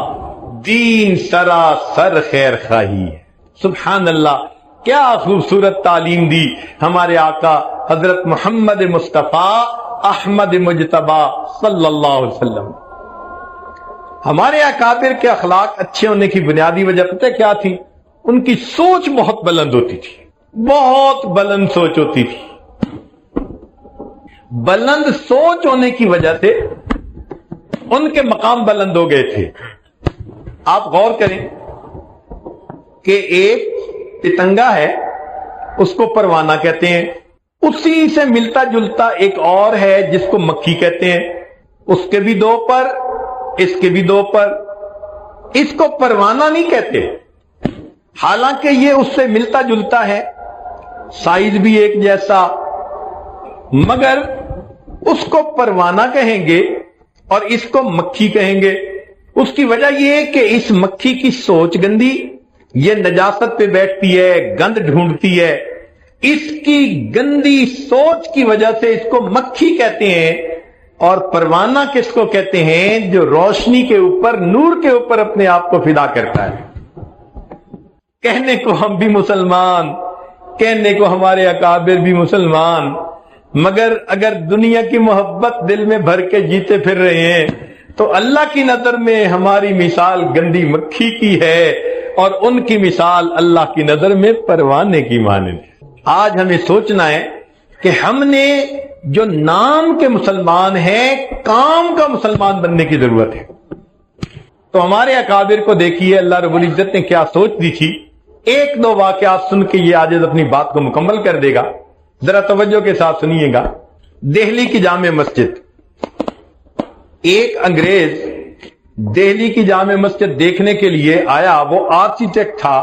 دین سراسر خیر خواہی ہے۔ سبحان اللہ، کیا خوبصورت تعلیم دی ہمارے آقا حضرت محمد مصطفیٰ احمد مجتبی صلی اللہ علیہ وسلم۔ ہمارے اکابر کے اخلاق اچھے ہونے کی بنیادی وجہ پتہ ہے کیا تھی؟ ان کی سوچ بہت بلند ہوتی تھی، بہت بلند سوچ ہوتی تھی۔ بلند سوچ ہونے کی وجہ سے ان کے مقام بلند ہو گئے تھے۔ آپ غور کریں کہ ایک پتنگا ہے، اس کو پروانہ کہتے ہیں، اسی سے ملتا جلتا ایک اور ہے جس کو مکھی کہتے ہیں، اس کے بھی دو پر، اس کے بھی دو پر، اس کو پروانہ نہیں کہتے، حالانکہ یہ اس سے ملتا جلتا ہے، سائز بھی ایک جیسا، مگر اس کو پروانہ کہیں گے اور اس کو مکھی کہیں گے۔ اس کی وجہ یہ ہے کہ اس مکھی کی سوچ گندی، یہ نجاست پہ بیٹھتی ہے، گند ڈھونڈتی ہے، اس کی گندی سوچ کی وجہ سے اس کو مکھی کہتے ہیں۔ اور پروانہ کس کو کہتے ہیں؟ جو روشنی کے اوپر، نور کے اوپر اپنے آپ کو فدا کرتا ہے۔ کہنے کو ہم بھی مسلمان، کہنے کو ہمارے اکابر بھی مسلمان، مگر اگر دنیا کی محبت دل میں بھر کے جیتے پھر رہے ہیں تو اللہ کی نظر میں ہماری مثال گندی مکھی کی ہے، اور ان کی مثال اللہ کی نظر میں پروانے کی مانند ہے۔ آج ہمیں سوچنا ہے کہ ہم نے جو نام کے مسلمان ہیں، کام کا مسلمان بننے کی ضرورت ہے۔ تو ہمارے اکابر کو دیکھیے اللہ رب العزت نے کیا سوچ دی تھی۔ ایک دو واقعات سن کے یہ عاجز اپنی بات کو مکمل کر دے گا، ذرا توجہ کے ساتھ سنیے گا۔ دہلی کی جامع مسجد، ایک انگریز دہلی کی جامع مسجد دیکھنے کے لیے آیا۔ وہ آرکیٹیکٹ تھا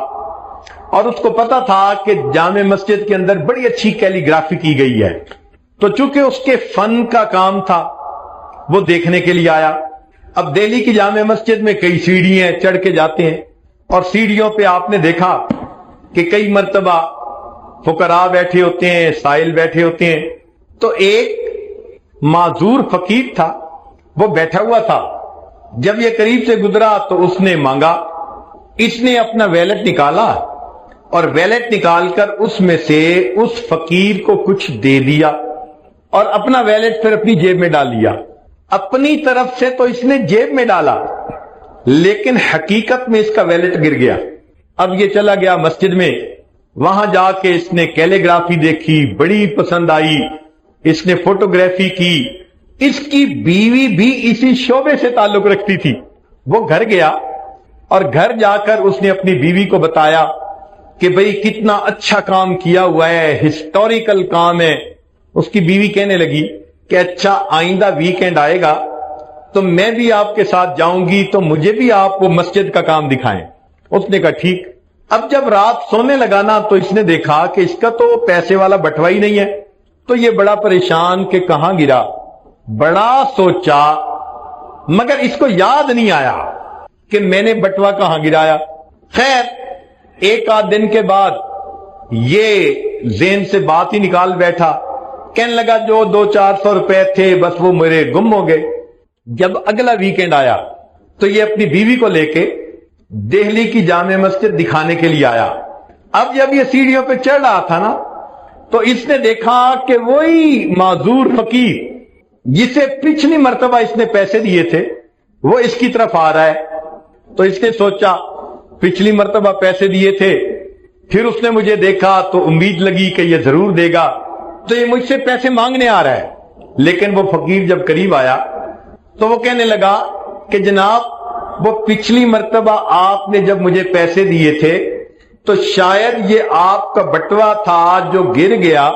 اور اس کو پتا تھا کہ جامع مسجد کے اندر بڑی اچھی کیلی گرافی کی گئی ہے، تو چونکہ اس کے فن کا کام تھا وہ دیکھنے کے لیے آیا۔ اب دہلی کی جامع مسجد میں کئی سیڑھیاں چڑھ کے جاتے ہیں، اور سیڑھیوں پہ آپ نے دیکھا کہ کئی مرتبہ فقراء بیٹھے ہوتے ہیں، سائل بیٹھے ہوتے ہیں۔ تو ایک معذور فقیر تھا، وہ بیٹھا ہوا تھا۔ جب یہ قریب سے گزرا تو اس نے مانگا، اس نے اپنا ویلٹ نکالا اور ویلٹ نکال کر اس میں سے اس فقیر کو کچھ دے دیا، اور اپنا ویلٹ پھر اپنی جیب میں ڈال لیا۔ اپنی طرف سے تو اس نے جیب میں ڈالا، لیکن حقیقت میں اس کا ویلٹ گر گیا۔ اب یہ چلا گیا مسجد میں، وہاں جا کے اس نے کیلیگرافی دیکھی، بڑی پسند آئی، اس نے فوٹوگرافی کی۔ اس کی بیوی بھی اسی شعبے سے تعلق رکھتی تھی۔ وہ گھر گیا اور گھر جا کر اس نے اپنی بیوی کو بتایا کہ بھئی کتنا اچھا کام کیا ہوا ہے، ہسٹوریکل کام ہے۔ اس کی بیوی کہنے لگی کہ اچھا آئندہ ویکینڈ آئے گا تو میں بھی آپ کے ساتھ جاؤں گی، تو مجھے بھی آپ وہ مسجد کا کام دکھائیں۔ اس نے کہا ٹھیک۔ اب جب رات سونے لگانا تو اس نے دیکھا کہ اس کا تو پیسے والا بٹوا ہی نہیں ہے، تو یہ بڑا پریشان کہ کہاں گرا۔ بڑا سوچا مگر اس کو یاد نہیں آیا کہ میں نے بٹوا کہاں گرایا۔ خیر ایک آدھ دن کے بعد یہ ذہن سے بات ہی نکال بیٹھا، کہنے لگا جو 200-400 روپے تھے بس وہ میرے گم ہو گئے۔ جب اگلا ویکینڈ آیا تو یہ اپنی بیوی کو لے کے دہلی کی جامع مسجد دکھانے کے لیے آیا۔ اب جب یہ سیڑھیوں پہ چڑھ رہا تھا نا تو اس نے دیکھا کہ وہی معذور فقیر جسے پچھلی مرتبہ اس نے پیسے دیے تھے وہ اس کی طرف آ رہا ہے۔ تو اس نے سوچا پچھلی مرتبہ پیسے دیے تھے، پھر اس نے مجھے دیکھا تو امید لگی کہ یہ ضرور دے گا، تو یہ مجھ سے پیسے مانگنے آ رہا ہے۔ لیکن وہ فقیر جب قریب آیا تو وہ کہنے لگا کہ جناب وہ پچھلی مرتبہ آپ نے جب مجھے پیسے دیے تھے تو شاید یہ آپ کا بٹوا تھا جو گر گیا،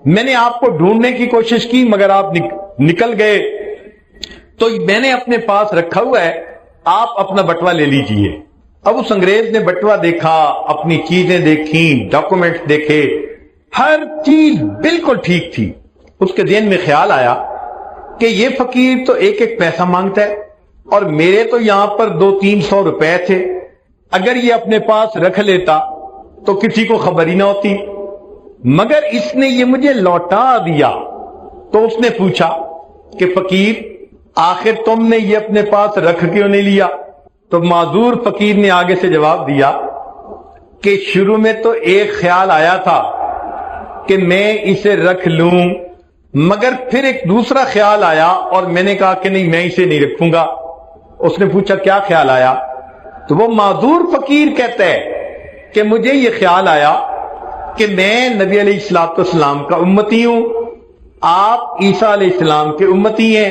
میں نے آپ کو ڈھونڈنے کی کوشش کی مگر آپ نکل گئے، تو میں نے اپنے پاس رکھا ہوا ہے، آپ اپنا بٹوا لے لیجئے۔ اب اس انگریز نے بٹوا دیکھا، اپنی چیزیں دیکھیں، ڈاکومنٹ دیکھے، ہر چیز بالکل ٹھیک تھی۔ اس کے ذہن میں خیال آیا کہ یہ فقیر تو ایک ایک پیسہ مانگتا ہے اور میرے تو یہاں پر 200-300 روپے تھے، اگر یہ اپنے پاس رکھ لیتا تو کسی کو خبر ہی نہ ہوتی، مگر اس نے یہ مجھے لوٹا دیا۔ تو اس نے پوچھا کہ فقیر آخر تم نے یہ اپنے پاس رکھ کیوں نہیں لیا؟ تو معذور فقیر نے آگے سے جواب دیا کہ شروع میں تو ایک خیال آیا تھا کہ میں اسے رکھ لوں، مگر پھر ایک دوسرا خیال آیا اور میں نے کہا کہ نہیں میں اسے نہیں رکھوں گا۔ اس نے پوچھا کیا خیال آیا؟ تو وہ معذور فقیر کہتا ہے کہ مجھے یہ خیال آیا کہ میں نبی علیہ السلام کا امتی ہوں، آپ عیسیٰ علیہ السلام کے امتی ہیں،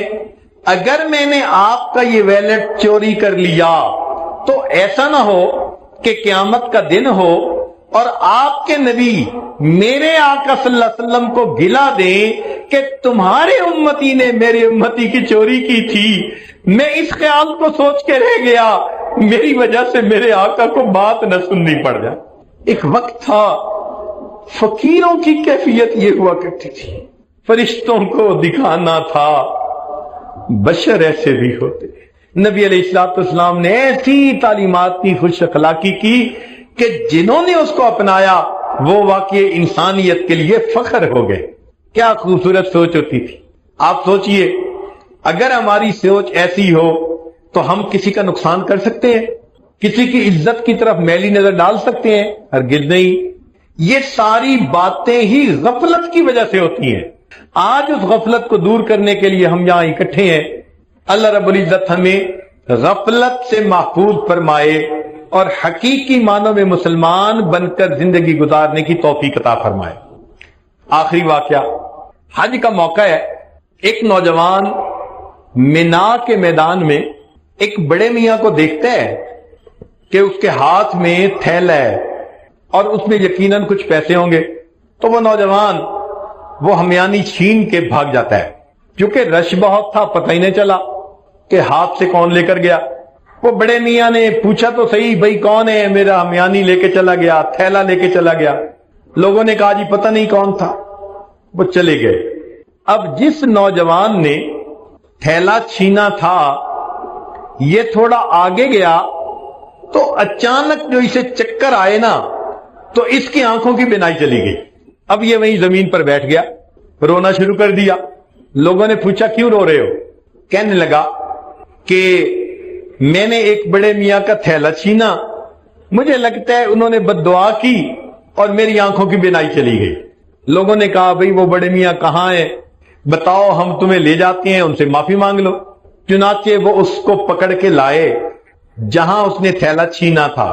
اگر میں نے آپ کا یہ ویلٹ چوری کر لیا تو ایسا نہ ہو کہ قیامت کا دن ہو اور آپ کے نبی میرے آقا صلی اللہ علیہ وسلم کو گلا دیں کہ تمہارے امتی نے میرے امتی کی چوری کی تھی۔ میں اس خیال کو سوچ کے رہ گیا، میری وجہ سے میرے آقا کو بات نہ سننی پڑ جائے۔ ایک وقت تھا فقیروں کی کیفیت یہ ہوا کرتی تھی، فرشتوں کو دکھانا تھا، بشر ایسے بھی ہوتے ہیں۔ نبی علیہ الصلوۃ والسلام نے ایسی تعلیمات کی، خوش اخلاقی کی کہ جنہوں نے اس کو اپنایا وہ واقعی انسانیت کے لیے فخر ہو گئے۔ کیا خوبصورت سوچ ہوتی تھی۔ آپ سوچئے اگر ہماری سوچ ایسی ہو تو ہم کسی کا نقصان کر سکتے ہیں؟ کسی کی عزت کی طرف میلی نظر ڈال سکتے ہیں؟ ہرگز نہیں۔ یہ ساری باتیں ہی غفلت کی وجہ سے ہوتی ہیں۔ آج اس غفلت کو دور کرنے کے لیے ہم یہاں اکٹھے ہیں۔ اللہ رب العزت ہمیں غفلت سے محفوظ فرمائے اور حقیقی معنوں میں مسلمان بن کر زندگی گزارنے کی توفیق عطا فرمائے۔ آخری واقعہ، حج کا موقع ہے۔ ایک نوجوان مینا کے میدان میں ایک بڑے میاں کو دیکھتا ہے کہ اس کے ہاتھ میں تھیلا ہے اور اس میں یقیناً کچھ پیسے ہوں گے، تو وہ نوجوان وہ ہمیانی چھین کے بھاگ جاتا ہے۔ کیونکہ رش بہت تھا، پتہ ہی نہیں چلا کہ ہاتھ سے کون لے کر گیا۔ وہ بڑے میاں نے پوچھا تو صحیح، بھائی کون ہے؟ میرا ہمیانی لے کے چلا گیا، تھیلا لے کے چلا گیا۔ لوگوں نے کہا جی پتہ نہیں کون تھا، وہ چلے گئے۔ اب جس نوجوان نے تھیلا چھینا تھا یہ تھوڑا آگے گیا تو اچانک جو اسے چکر آئے نا تو اس کی آنکھوں کی بینائی چلی گئی۔ اب یہ وہیں زمین پر بیٹھ گیا، رونا شروع کر دیا۔ لوگوں نے پوچھا کیوں رو رہے ہو؟ کہنے لگا کہ میں نے ایک بڑے میاں کا تھیلا چھینا، مجھے لگتا ہے انہوں نے بد دعا کی اور میری آنکھوں کی بینائی چلی گئی۔ لوگوں نے کہا بھئی وہ بڑے میاں کہاں ہیں؟ بتاؤ، ہم تمہیں لے جاتے ہیں، ان سے معافی مانگ لو۔ چنانچہ وہ اس کو پکڑ کے لائے جہاں اس نے تھیلا چھینا تھا،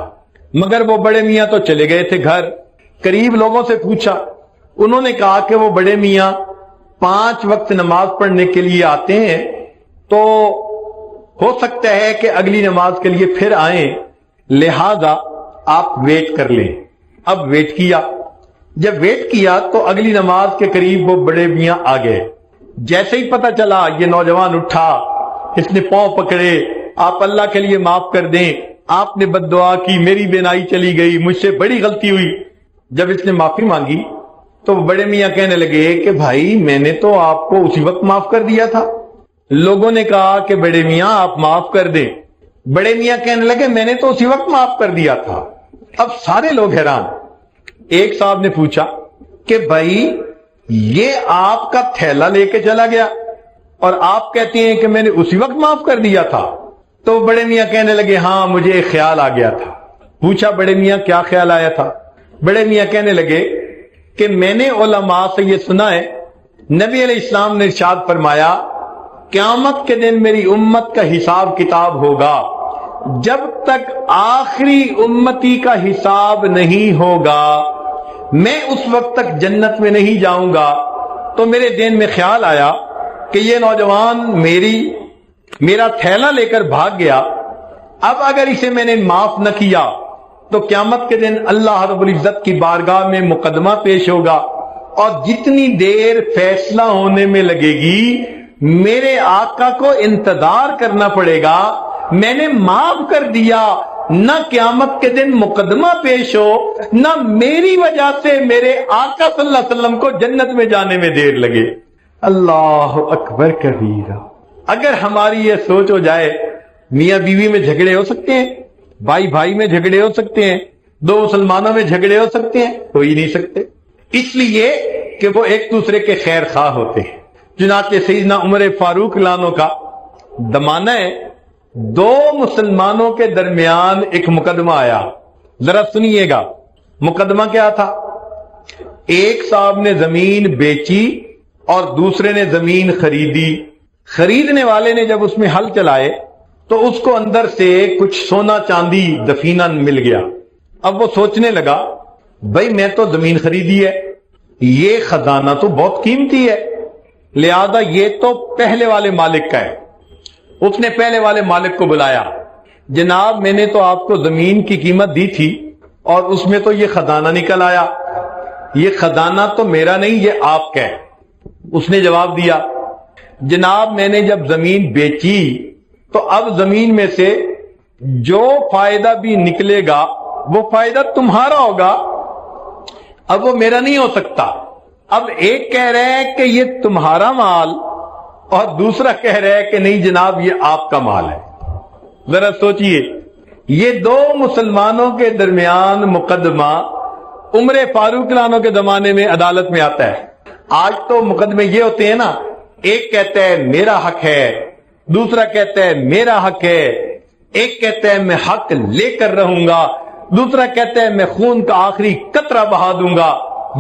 مگر وہ بڑے میاں تو چلے گئے تھے گھر۔ قریب لوگوں سے پوچھا، انہوں نے کہا کہ وہ بڑے میاں 5 وقت نماز پڑھنے کے لیے آتے ہیں، تو ہو سکتا ہے کہ اگلی نماز کے لیے پھر آئیں، لہذا آپ ویٹ کر لیں۔ اب ویٹ کیا، جب ویٹ کیا تو اگلی نماز کے قریب وہ بڑے میاں آ گئے۔ جیسے ہی پتہ چلا یہ نوجوان اٹھا، اس نے پاؤں پکڑے، آپ اللہ کے لیے معاف کر دیں، آپ نے بد دعا کی، میری بینائی چلی گئی، مجھ سے بڑی غلطی ہوئی۔ جب اس نے معافی مانگی تو بڑے میاں کہنے لگے کہ بھائی میں نے تو آپ کو اسی وقت معاف کر دیا تھا۔ لوگوں نے کہا کہ بڑے میاں آپ معاف کر دیں۔ بڑے میاں کہنے لگے میں نے تو اسی وقت معاف کر دیا تھا۔ اب سارے لوگ حیران۔ ایک صاحب نے پوچھا کہ بھائی یہ آپ کا تھیلا لے کے چلا گیا اور آپ کہتے ہیں کہ میں نے اسی وقت معاف کر دیا تھا؟ تو بڑے میاں کہنے لگے ہاں مجھے ایک خیال آ گیا تھا۔ پوچھا بڑے میاں کیا خیال آیا تھا؟ بڑے میاں کہنے لگے کہ میں نے علماء سے یہ سنا ہے، نبی علیہ السلام نے ارشاد فرمایا قیامت کے دن میری امت کا حساب کتاب ہوگا، جب تک آخری امتی کا حساب نہیں ہوگا میں اس وقت تک جنت میں نہیں جاؤں گا۔ تو میرے ذہن میں خیال آیا کہ یہ نوجوان میرا تھیلا لے کر بھاگ گیا، اب اگر اسے میں نے معاف نہ کیا تو قیامت کے دن اللہ رب العزت کی بارگاہ میں مقدمہ پیش ہوگا، اور جتنی دیر فیصلہ ہونے میں لگے گی میرے آقا کو انتظار کرنا پڑے گا۔ میں نے معاف کر دیا، نہ قیامت کے دن مقدمہ پیش ہو، نہ میری وجہ سے میرے آقا صلی اللہ علیہ وسلم کو جنت میں جانے میں دیر لگے۔ اللہ اکبر کبیرہ۔ اگر ہماری یہ سوچ ہو جائے، میاں بیوی میں جھگڑے ہو سکتے ہیں، بھائی بھائی میں جھگڑے ہو سکتے ہیں، دو مسلمانوں میں جھگڑے ہو سکتے ہیں، ہو ہی نہیں سکتے، اس لیے کہ وہ ایک دوسرے کے خیر خواہ ہوتے ہیں۔ چنانچہ سیدنا عمر فاروق لانو کا زمانہ ہے، 2 مسلمانوں کے درمیان ایک مقدمہ آیا، ذرا سنیے گا۔ مقدمہ کیا تھا؟ ایک صاحب نے زمین بیچی اور دوسرے نے زمین خریدی۔ خریدنے والے نے جب اس میں ہل چلائے تو اس کو اندر سے کچھ سونا چاندی دفینہ مل گیا۔ اب وہ سوچنے لگا بھائی میں تو زمین خریدی ہے، یہ خزانہ تو بہت قیمتی ہے، لہذا یہ تو پہلے والے مالک کا ہے۔ اس نے پہلے والے مالک کو بلایا، جناب میں نے تو آپ کو زمین کی قیمت دی تھی اور اس میں تو یہ خزانہ نکل آیا، یہ خزانہ تو میرا نہیں، یہ آپ کا ہے۔ اس نے جواب دیا جناب میں نے جب زمین بیچی تو اب زمین میں سے جو فائدہ بھی نکلے گا وہ فائدہ تمہارا ہوگا، اب وہ میرا نہیں ہو سکتا۔ اب ایک کہہ رہے ہیں کہ یہ تمہارا مال اور دوسرا کہہ رہا ہے کہ نہیں جناب یہ آپ کا مال ہے. ذرا سوچئے، یہ دو مسلمانوں کے درمیان مقدمہ عمر فاروق عنہ کے زمانے میں عدالت میں آتا ہے. آج تو مقدمے یہ ہوتے ہیں نا، ایک کہتا ہے میرا حق ہے، دوسرا کہتا ہے میرا حق ہے، ایک کہتا ہے میں حق لے کر رہوں گا، دوسرا کہتا ہے میں خون کا آخری قطرہ بہا دوں گا.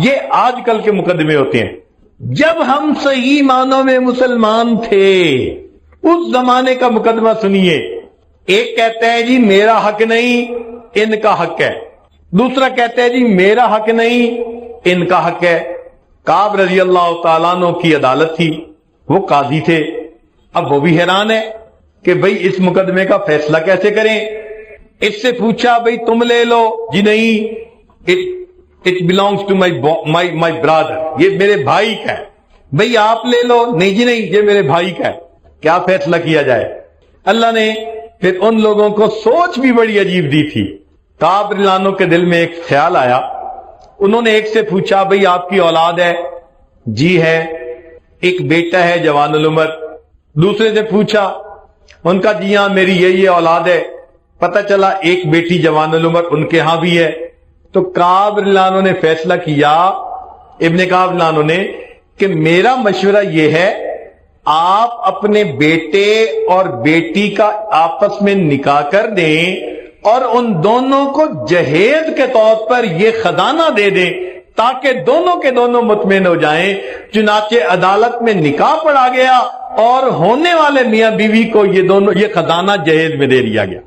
یہ آج کل کے مقدمے ہوتے ہیں. جب ہم صحیح معنوں میں مسلمان تھے اس زمانے کا مقدمہ سنیے. ایک کہتا ہے جی میرا حق نہیں، ان کا حق ہے. دوسرا کہتا ہے جی میرا حق نہیں، ان کا حق ہے. کعب رضی اللہ تعالیٰ عنہ کی عدالت تھی، وہ قاضی تھے. اب وہ بھی حیران ہے کہ بھئی اس مقدمے کا فیصلہ کیسے کریں. اس سے پوچھا بھئی تم لے لو. جی نہیں، اٹ بلانگس ٹو مائی برادر، یہ میرے بھائی کا ہے. بھئی آپ لے لو. نہیں جی نہیں، یہ میرے بھائی کا ہے. کیا فیصلہ کیا جائے؟ اللہ نے پھر ان لوگوں کو سوچ بھی بڑی عجیب دی تھی. کعب رضی اللہ عنہ کے دل میں ایک خیال آیا. انہوں نے ایک سے پوچھا بھئی آپ کی اولاد ہے؟ جی ہے. ایک بیٹا ہے جوان العمر. دوسرے سے پوچھا، ان کا جی ہاں میری یہ اولاد ہے. پتہ چلا ایک بیٹی جوان العمر ان کے ہاں بھی ہے. تو کعب رضی اللہ عنہ نے فیصلہ کیا، ابن کعب رضی اللہ عنہ نے، کہ میرا مشورہ یہ ہے آپ اپنے بیٹے اور بیٹی کا آپس میں نکاح کر دیں اور ان دونوں کو جہیز کے طور پر یہ خزانہ دے دیں تاکہ دونوں کے دونوں مطمئن ہو جائیں. چنانچہ عدالت میں نکاح پڑھا گیا اور ہونے والے میاں بیوی کو یہ خزانہ جہیز میں دے دیا گیا.